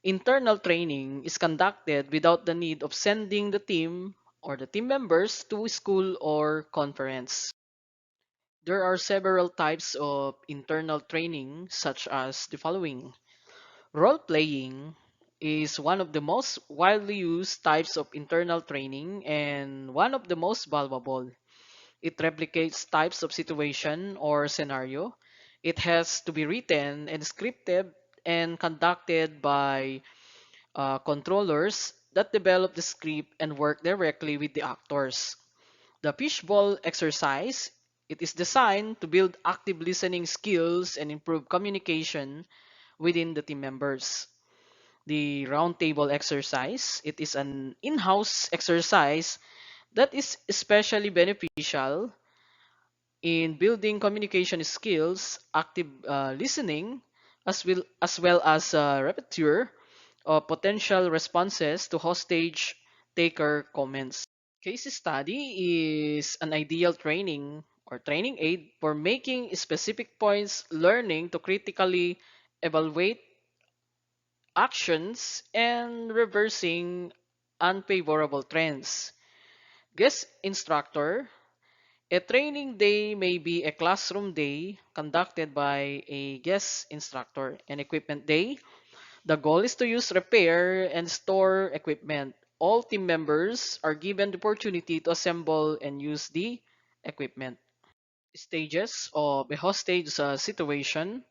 Internal training is conducted without the need of sending the team or the team members to school or conference. There are several types of internal training, such as the following. Role playing is one of the most widely used types of internal training and one of the most valuable. It replicates types of situation or scenario. It has to be written and scripted and conducted by controllers that develop the script and work directly with the actors. The fishbowl exercise, it is designed to build active listening skills and improve communication within the team members. The roundtable exercise, it is an in-house exercise that is especially beneficial in building communication skills, active listening, as well as repertoire of potential responses to hostage taker comments. Case study is an ideal training or training aid for making specific points, learning to critically evaluate actions, and reversing unfavorable trends. Guest instructor, a training day may be a classroom day conducted by a guest instructor. An equipment day, the goal is to use, repair, and store equipment. All team members are given the opportunity to assemble and use the equipment. Stages of a hostage situation.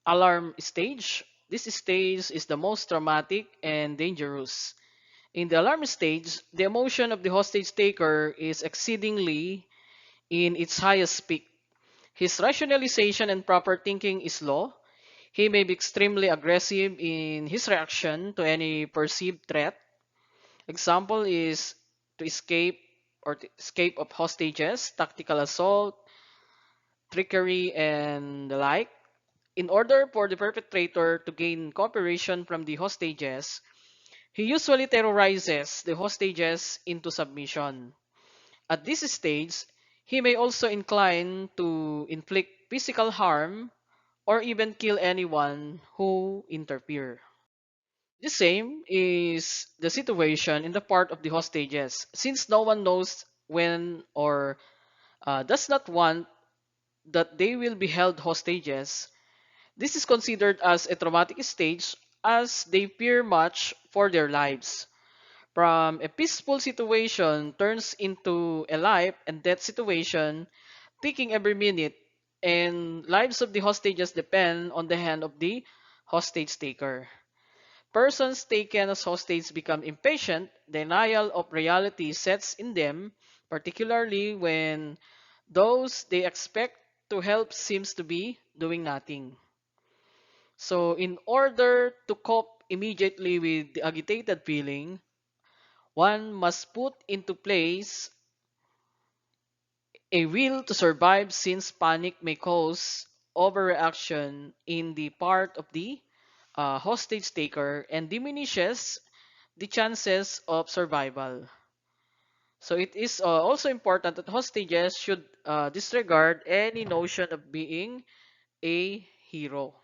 Alarm stage. This stage is the most traumatic and dangerous. In the alarm stage, the emotion of the hostage taker is exceedingly in its highest peak. His rationalization and proper thinking is low. He may be extremely aggressive in his reaction to any perceived threat. Example is to escape of hostages, tactical assault, trickery, and the like. In order for the perpetrator to gain cooperation from the hostages, he usually terrorizes the hostages into submission. At this stage, he may also incline to inflict physical harm or even kill anyone who interfere. The same is the situation in the part of the hostages. Since no one knows when or does not want that they will be held hostages, this is considered as a traumatic stage as they fear much for their lives. From a peaceful situation turns into a life and death situation, ticking every minute, and lives of the hostages depend on the hand of the hostage taker. Persons taken as hostage become impatient, denial of reality sets in them, particularly when those they expect to help seems to be doing nothing. So in order to cope immediately with the agitated feeling, One must put into place a will to survive since panic may cause overreaction in the part of the hostage taker and diminishes the chances of survival. So it is also important that hostages should disregard any notion of being a hero.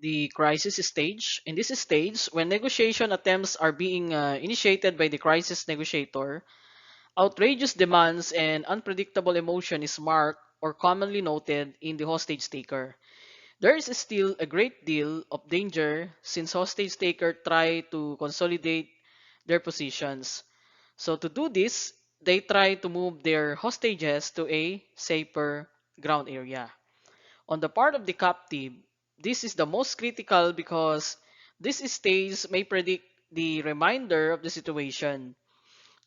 The crisis stage. In this stage, when negotiation attempts are being initiated by the crisis negotiator, outrageous demands and unpredictable emotion is marked or commonly noted in the hostage taker. There is still a great deal of danger since hostage taker try to consolidate their positions. So to do this, they try to move their hostages to a safer ground area. On the part of the captive, this is the most critical because this stage may predict the remainder of the situation.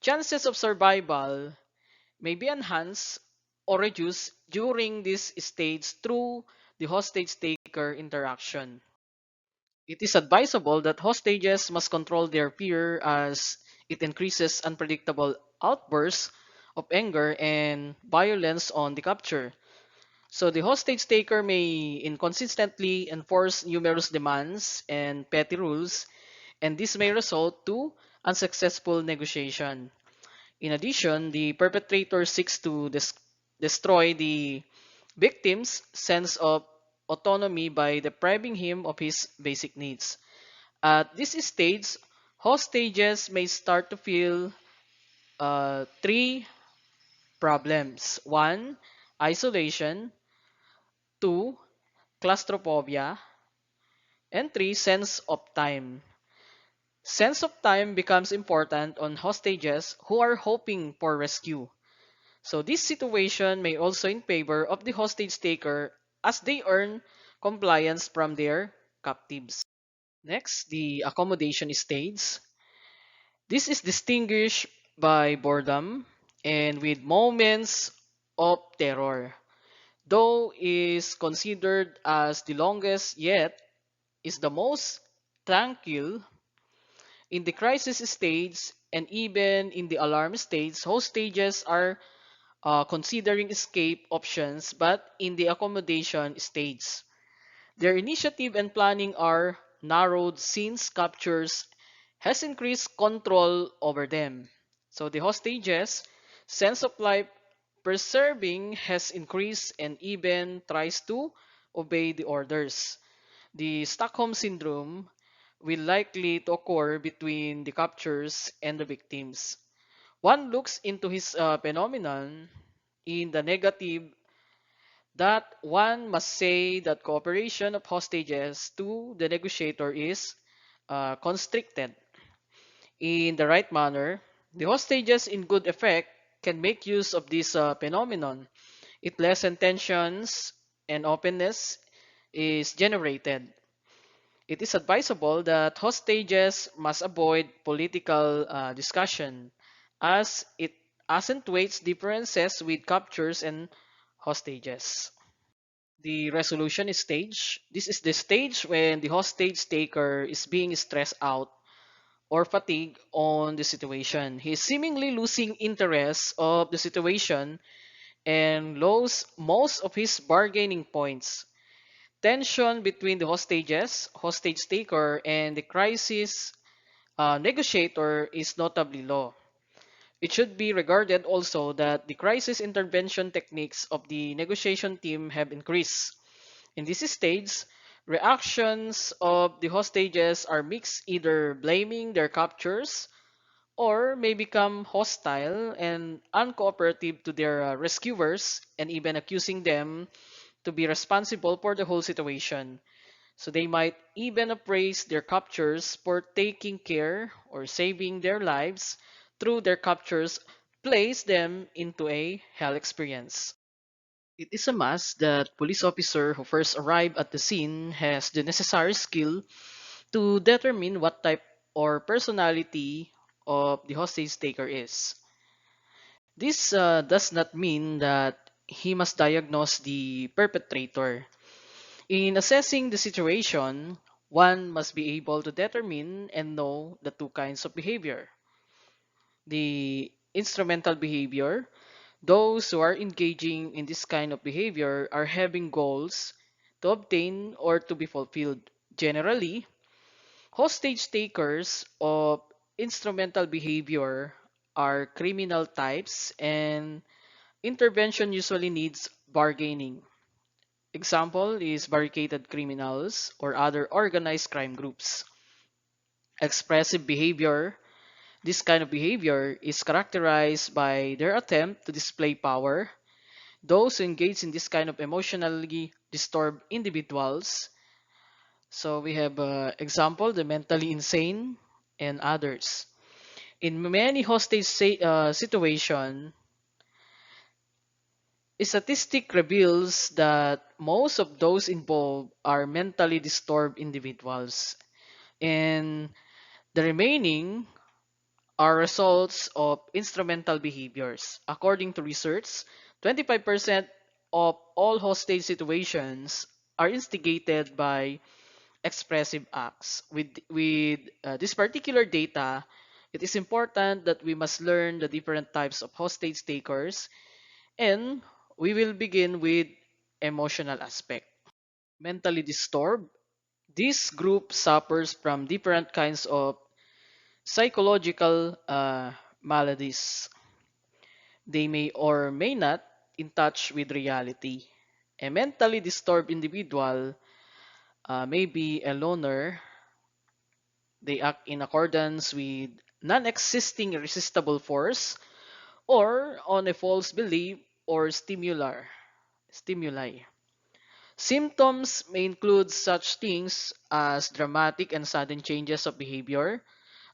Chances of survival may be enhanced or reduced during this stage through the hostage taker interaction. It is advisable that hostages must control their fear as it increases unpredictable outbursts of anger and violence on the capture. So the hostage taker may inconsistently enforce numerous demands and petty rules, and this may result to unsuccessful negotiation. In addition, the perpetrator seeks to destroy the victim's sense of autonomy by depriving him of his basic needs. At this stage, hostages may start to feel three problems. One, isolation. Two, claustrophobia. And three, sense of time. Sense of time becomes important on hostages who are hoping for rescue. So this situation may also in favor of the hostage taker as they earn compliance from their captives. Next, the accommodation states. This is distinguished by boredom and with moments of terror. Though is considered as the longest yet is the most tranquil in the crisis stage and even in the alarm stage, hostages are considering escape options, but in the accommodation stage. Their initiative and planning are narrowed since captures has increased control over them. So the hostages' sense of life preserving has increased and even tries to obey the orders. The Stockholm Syndrome will likely to occur between the captures and the victims. One looks into his phenomenon in the negative that one must say that cooperation of hostages to the negotiator is constricted. In the right manner, the hostages in good effect can make use of this phenomenon. It lessens tensions and openness is generated. It is advisable that hostages must avoid political discussion as it accentuates differences with captures and hostages. The resolution stage. This is the stage when the hostage taker is being stressed out or fatigued on the situation. He is seemingly losing interest of the situation and loses most of his bargaining points. Tension between the hostages, hostage taker, and the crisis negotiator is notably low. It should be regarded also that the crisis intervention techniques of the negotiation team have increased. In this stage, reactions of the hostages are mixed, either blaming their captors or may become hostile and uncooperative to their rescuers and even accusing them to be responsible for the whole situation. So they might even appraise their captures for taking care or saving their lives through their captures, place them into a hell experience. It is a must that police officer who first arrive at the scene has the necessary skill to determine what type or personality of the hostage taker is. This does not mean that he must diagnose the perpetrator. In assessing the situation, one must be able to determine and know the two kinds of behavior. The instrumental behavior, those who are engaging in this kind of behavior are having goals to obtain or to be fulfilled. Generally, hostage takers of instrumental behavior are criminal types, and intervention usually needs bargaining. Example is barricaded criminals or other organized crime groups. Expressive behavior, this kind of behavior is characterized by their attempt to display power. Those who engage in this kind of emotionally disturbed individuals. So we have example, the mentally insane and others. In many hostage situation, a statistic reveals that most of those involved are mentally disturbed individuals, and the remaining are results of instrumental behaviors. According to research, 25% of all hostage situations are instigated by expressive acts. With this particular data, it is important that we must learn the different types of hostage takers, and we will begin with emotional aspect. Mentally disturbed, this group suffers from different kinds of psychological maladies. They may or may not in touch with reality. A mentally disturbed individual may be a loner. They act in accordance with non-existing irresistible force or on a false belief or stimuli. Symptoms may include such things as dramatic and sudden changes of behavior,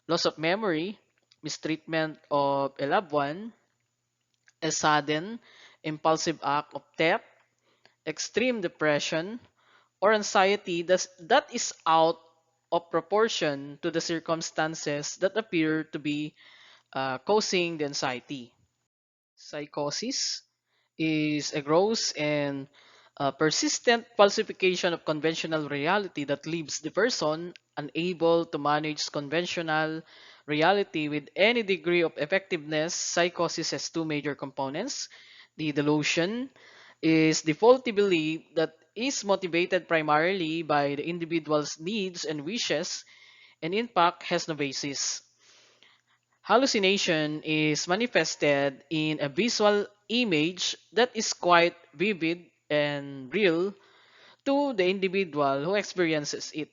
loss of memory, mistreatment of a loved one, a sudden, impulsive act of theft, extreme depression, or anxiety that is out of proportion to the circumstances that appear to be causing the anxiety. Psychosis is a gross and persistent falsification of conventional reality that leaves the person unable to manage conventional reality with any degree of effectiveness. Psychosis has two major components. The delusion is the faulty belief that is motivated primarily by the individual's needs and wishes, and in fact has no basis. Hallucination is manifested in a visual image that is quite vivid and real to the individual who experiences it.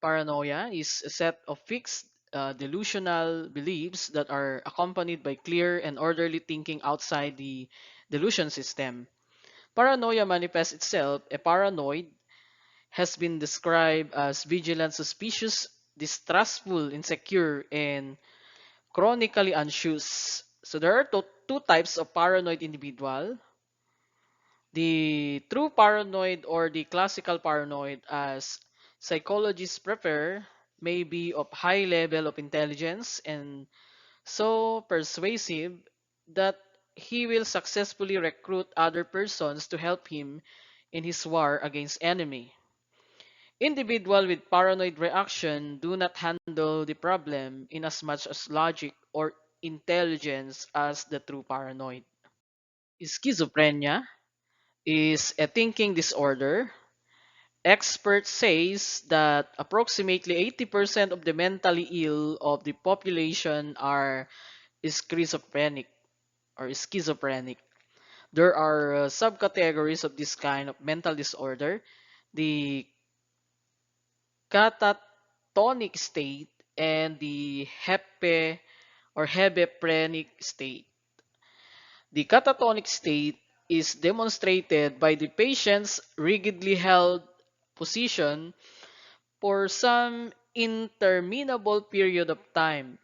Paranoia is a set of fixed delusional beliefs that are accompanied by clear and orderly thinking outside the delusion system. Paranoia manifests itself. A paranoid has been described as vigilant, suspicious, distrustful, insecure, and chronically anxious. So there are two types of paranoid individual. The true paranoid or the classical paranoid, as psychologists prefer, may be of high level of intelligence and so persuasive that he will successfully recruit other persons to help him in his war against enemy. Individuals with paranoid reaction do not handle the problem in as much as logic or intelligence as the true paranoid. Schizophrenia is a thinking disorder. Experts says that approximately 80% of the mentally ill of the population are schizophrenic or schizophrenic. There are subcategories of this kind of mental disorder. The catatonic state and the hebephrenic state. The catatonic state is demonstrated by the patient's rigidly held position for some interminable period of time.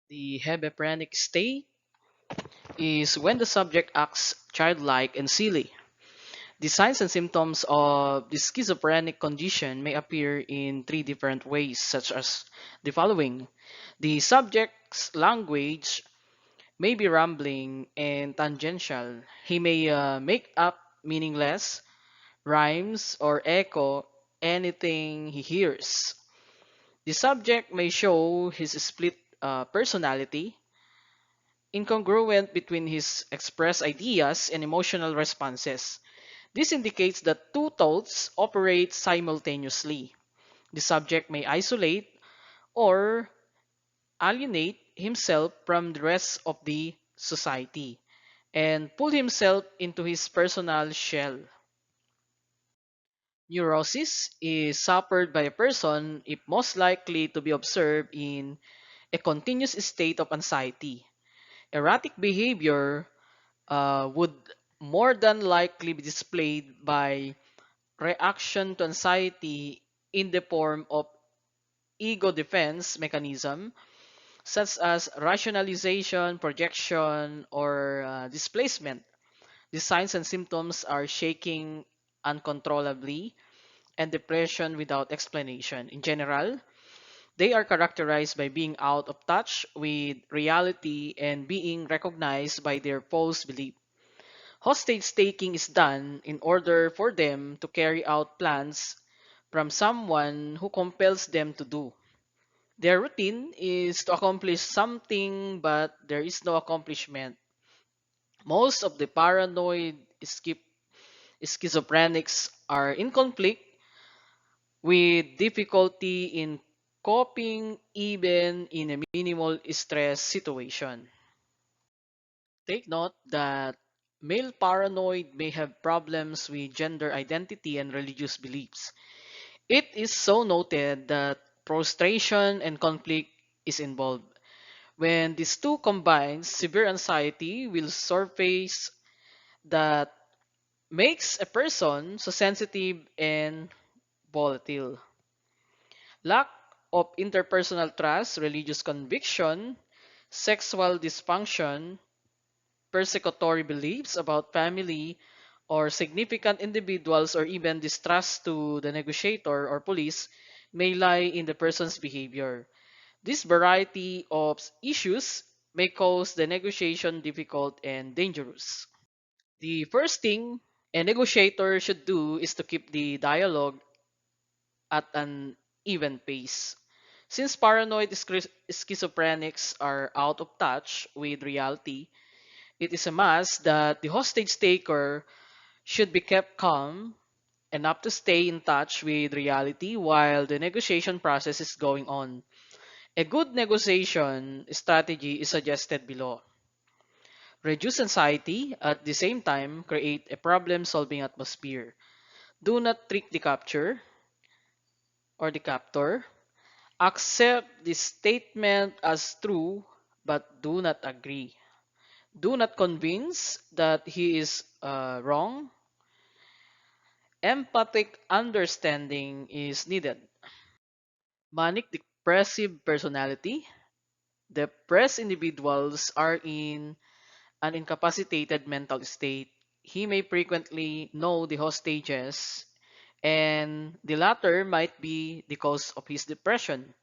The hebephrenic state is when the subject acts childlike and silly. The signs and symptoms of the schizophrenic condition may appear in three different ways, such as the following. The subject's language may be rambling and tangential. He may make up meaningless rhymes or echo anything he hears. The subject may show his split personality, incongruent between his expressed ideas and emotional responses. This indicates that two thoughts operate simultaneously. The subject may isolate or alienate himself from the rest of the society and pull himself into his personal shell. Neurosis is suffered by a person if most likely to be observed in a continuous state of anxiety. Erratic behavior would more than likely be displayed by reaction to anxiety in the form of ego defense mechanism such as rationalization, projection, or displacement. The signs and symptoms are shaking uncontrollably and depression without explanation. In general, they are characterized by being out of touch with reality and being recognized by their false belief. Hostage taking is done in order for them to carry out plans from someone who compels them to do. Their routine is to accomplish something, but there is no accomplishment. Most of the paranoid schizophrenics are in conflict with difficulty in coping even in a minimal stress situation. Take note that male paranoid may have problems with gender identity and religious beliefs. It is so noted that frustration and conflict is involved. When these two combine, severe anxiety will surface that makes a person so sensitive and volatile. Lack of interpersonal trust, religious conviction, sexual dysfunction, persecutory beliefs about family or significant individuals, or even distrust to the negotiator or police may lie in the person's behavior. This variety of issues may cause the negotiation difficult and dangerous. The first thing a negotiator should do is to keep the dialogue at an even pace. Since paranoid schizophrenics are out of touch with reality, it is a must that the hostage taker should be kept calm enough to stay in touch with reality while the negotiation process is going on. A good negotiation strategy is suggested below. Reduce anxiety, at the same time, create a problem solving atmosphere. Do not trick the capture or the captor. Accept the statement as true, but do not agree. Do not convince that he is wrong. Empathic understanding is needed. Manic depressive personality. Depressed individuals are in an incapacitated mental state. He may frequently know the hostages, and the latter might be the cause of his depression.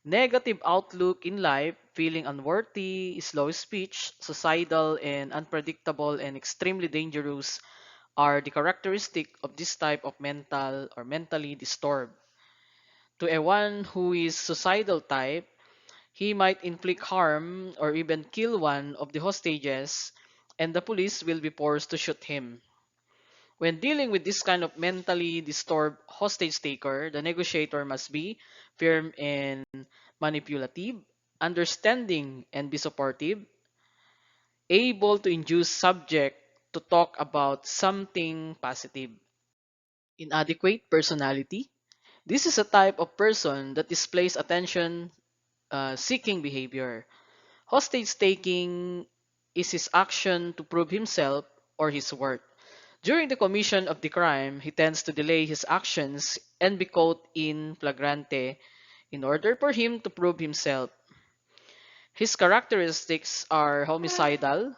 Negative outlook in life, feeling unworthy, slow speech, suicidal, and unpredictable and extremely dangerous are the characteristic of this type of mental or mentally disturbed. To a one who is suicidal type, he might inflict harm or even kill one of the hostages, and the police will be forced to shoot him. When dealing with this kind of mentally disturbed hostage taker, the negotiator must be firm and manipulative, understanding and be supportive, able to induce subject to talk about something positive. Inadequate personality. This is a type of person that displays attention seeking behavior. Hostage taking is his action to prove himself or his worth. During the commission of the crime, he tends to delay his actions and be caught in flagrante in order for him to prove himself. His characteristics are homicidal,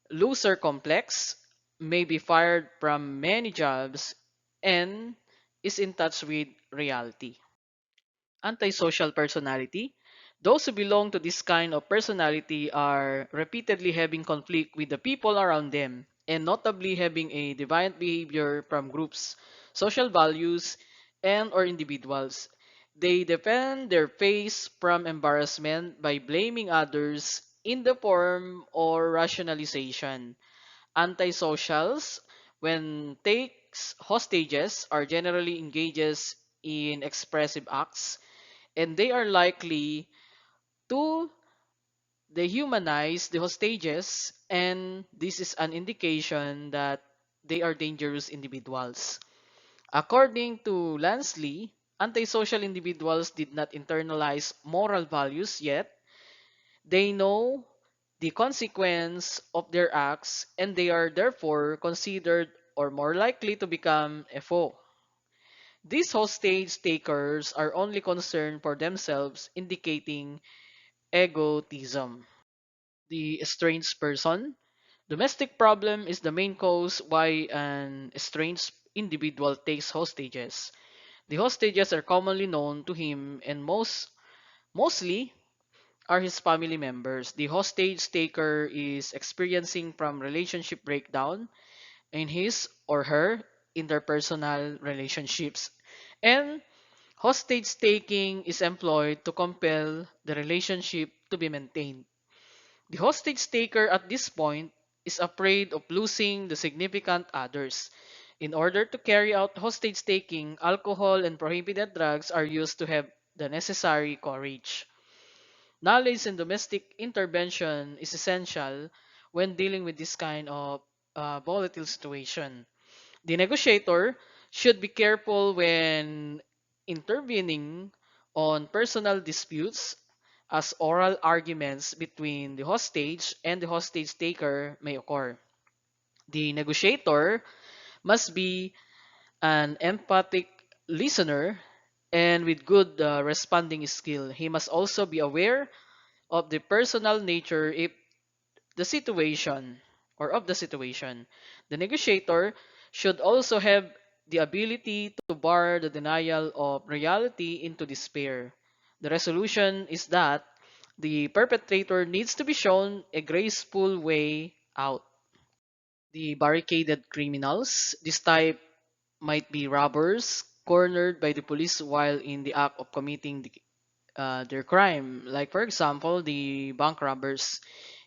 loser complex, may be fired from many jobs, and is in touch with reality. Antisocial personality. Those who belong to this kind of personality are repeatedly having conflict with the people around them and notably having a deviant behavior from groups, social values, and or individuals. They defend their face from embarrassment by blaming others in the form or rationalization. Antisocials, when takes hostages, are generally engages in expressive acts, and they are likely to dehumanize the hostages, and this is an indication that they are dangerous individuals. According to Lansley, antisocial individuals did not internalize moral values yet. They know the consequence of their acts, and they are therefore considered or more likely to become a foe. These hostage takers are only concerned for themselves, indicating egotism. The estranged person. Domestic problem is the main cause why an estranged individual takes hostages. The hostages are commonly known to him and mostly are his family members. The hostage taker is experiencing from relationship breakdown in his or her interpersonal relationships. And hostage taking is employed to compel the relationship to be maintained. The hostage taker at this point is afraid of losing the significant others. In order to carry out hostage taking, alcohol and prohibited drugs are used to have the necessary courage. Knowledge in domestic intervention is essential when dealing with this kind of volatile situation. The negotiator should be careful when intervening on personal disputes, as oral arguments between the hostage and the hostage taker may occur. The negotiator must be an empathic listener and with good responding skill. He must also be aware of the personal nature if the situation of the situation. The negotiator should also have the ability to bar the denial of reality into despair. The resolution is that the perpetrator needs to be shown a graceful way out. The barricaded criminals. This type might be robbers cornered by the police while in the act of committing their crime. Like, for example, the bank robbers,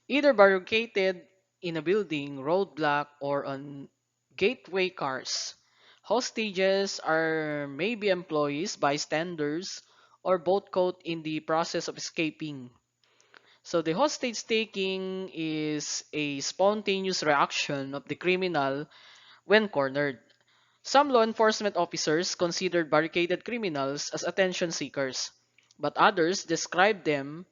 either barricaded in a building, roadblock, or on gateway cars. Hostages are maybe employees, bystanders, or both caught in the process of escaping. So the hostage taking is a spontaneous reaction of the criminal when cornered. Some law enforcement officers consider barricaded criminals as attention seekers, but others describe them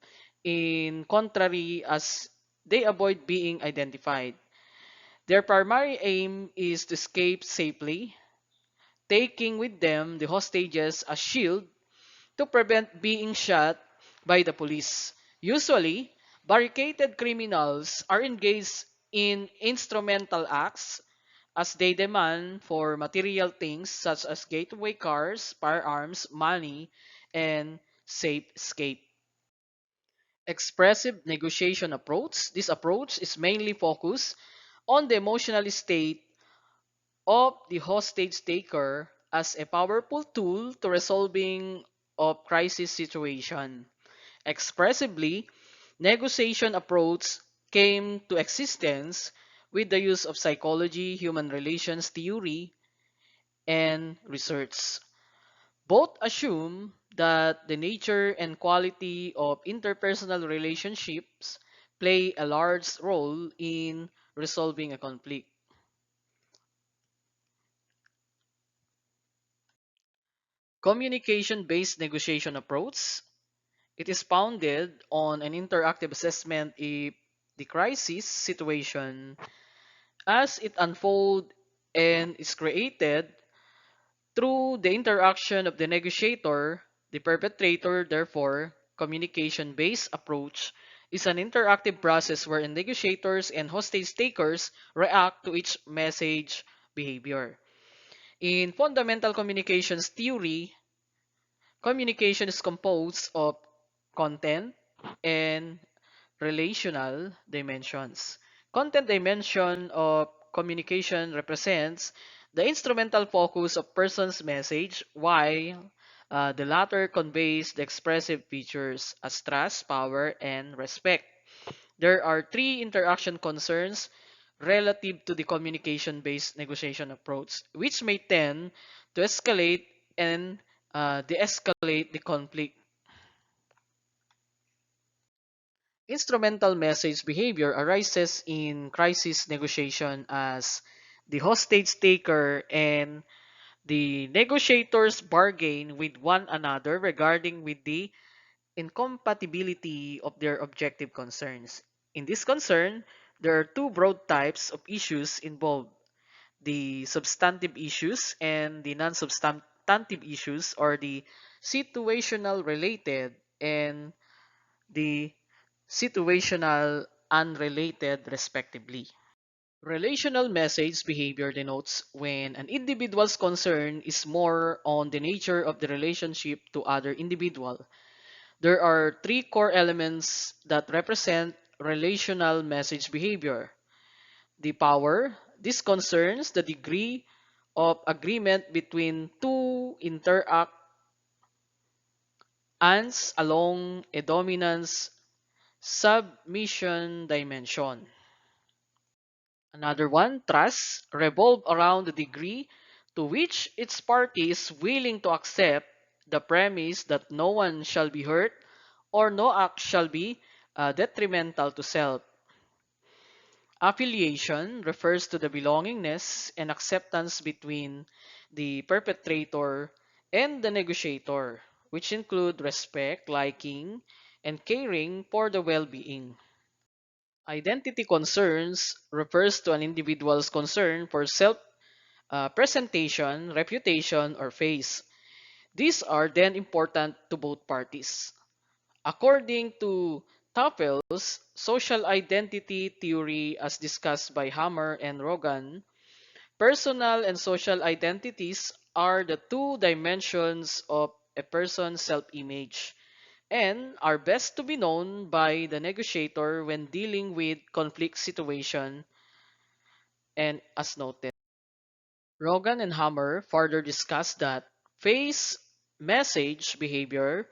in contrary as they avoid being identified. Their primary aim is to escape safely, taking with them the hostages as shield to prevent being shot by the police. Usually, barricaded criminals are engaged in instrumental acts as they demand for material things such as gateway cars, firearms, money, and safe escape. Expressive negotiation approach. This approach is mainly focused on the emotional state of the hostage taker as a powerful tool to resolving of crisis situation. Expressively, negotiation approach came to existence with the use of psychology, human relations theory, and research. Both assume that the nature and quality of interpersonal relationships play a large role in resolving a conflict. Communication-based negotiation approach. It is founded on an interactive assessment if the crisis situation as it unfolds and is created through the interaction of the negotiator, the perpetrator. Therefore, communication-based approach is an interactive process wherein negotiators and hostage takers react to each message behavior. In fundamental communications theory, communication is composed of content and relational dimensions. Content dimension of communication represents the instrumental focus of person's message, while The latter conveys the expressive features as trust, power, and respect. There are three interaction concerns relative to the communication-based negotiation approach, which may tend to escalate and de-escalate the conflict. Instrumental message behavior arises in crisis negotiation as the hostage taker and the negotiators bargain with one another regarding with the incompatibility of their objective concerns. In this concern, there are two broad types of issues involved: the substantive issues and the non-substantive issues, or the situational related and the situational unrelated, respectively. Relational message behavior denotes when an individual's concern is more on the nature of the relationship to other individual. There are three core elements that represent relational message behavior. The power. This concerns the degree of agreement between two interactants along a dominance submission dimension. Another one, trust, revolve around the degree to which its party is willing to accept the premise that no one shall be hurt or no act shall be detrimental to self. Affiliation refers to the belongingness and acceptance between the perpetrator and the negotiator, which include respect, liking, and caring for the well-being. Identity concerns refers to an individual's concern for self presentation, reputation, or face. These are then important to both parties. According to Taffel's social identity theory as discussed by Hammer and Rogan, personal and social identities are the two dimensions of a person's self-image and are best to be known by the negotiator when dealing with conflict situation and as noted. Rogan and Hammer further discuss that face message behavior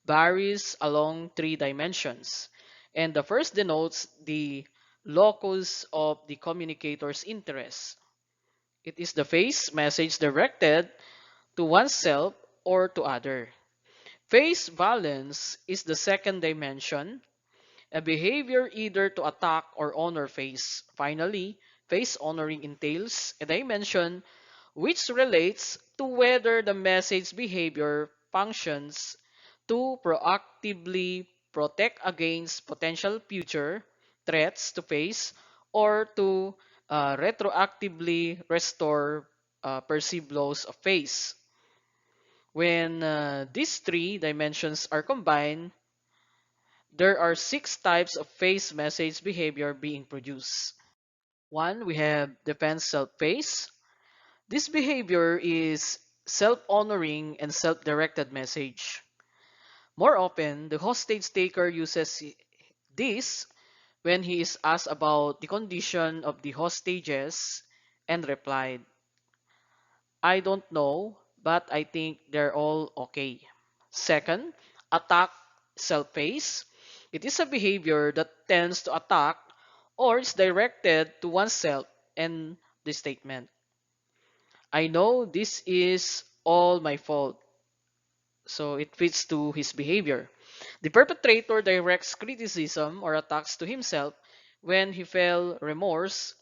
varies along three dimensions, and the first denotes the locus of the communicator's interest. It is the face message directed to oneself or to other. Face valence is the second dimension, a behavior either to attack or honor face. Finally, face honoring entails a dimension which relates to whether the message behavior functions to proactively protect against potential future threats to face or to retroactively restore perceived loss of face. When these three dimensions are combined, there are six types of face message behavior being produced. One, we have defense self-face. This behavior is self-honoring and self-directed message. More often, the hostage taker uses this when he is asked about the condition of the hostages and replied, I don't know, but I think they're all okay. Second, attack self-face. It is a behavior that tends to attack or is directed to oneself and the statement, I know this is all my fault. So it fits to his behavior. The perpetrator directs criticism or attacks to himself when he felt remorse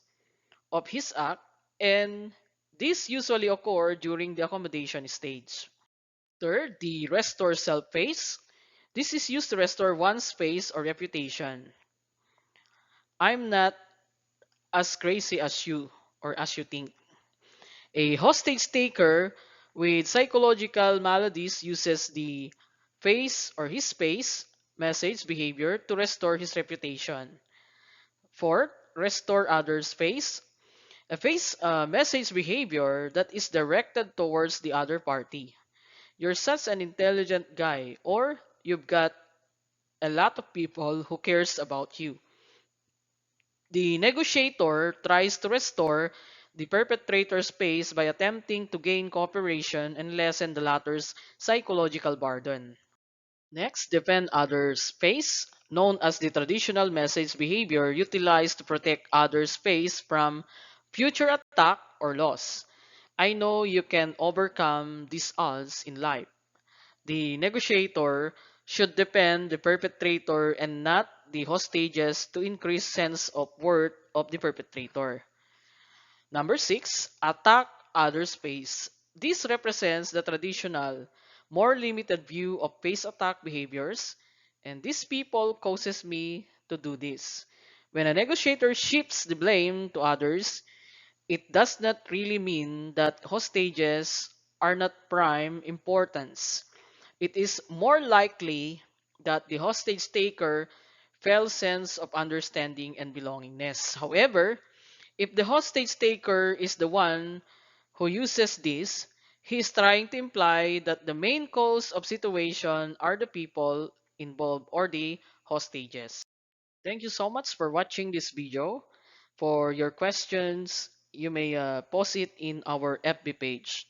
of his act, and this usually occur during the accommodation stage. Third, the restore self phase. This is used to restore one's face or reputation. I'm not as crazy as you or as you think. A hostage taker with psychological maladies uses the face or his face message behavior to restore his reputation. Fourth, restore others' face. A face message behavior that is directed towards the other party. You're such an intelligent guy, or you've got a lot of people who cares about you. The negotiator tries to restore the perpetrator's pace by attempting to gain cooperation and lessen the latter's psychological burden. Next, defend others' space, known as the traditional message behavior utilized to protect others' space from future attack or loss. I know you can overcome these odds in life. The negotiator should defend the perpetrator and not the hostages to increase sense of worth of the perpetrator. Number six, attack other space. This represents the traditional, more limited view of face attack behaviors, and these people causes me to do this. When a negotiator shifts the blame to others, it does not really mean that hostages are not prime importance. It is more likely that the hostage taker felt sense of understanding and belongingness. However, if the hostage taker is the one who uses this, he is trying to imply that the main cause of situation are the people involved or the hostages. Thank you so much for watching this video. For your questions, you may post it in our FB page.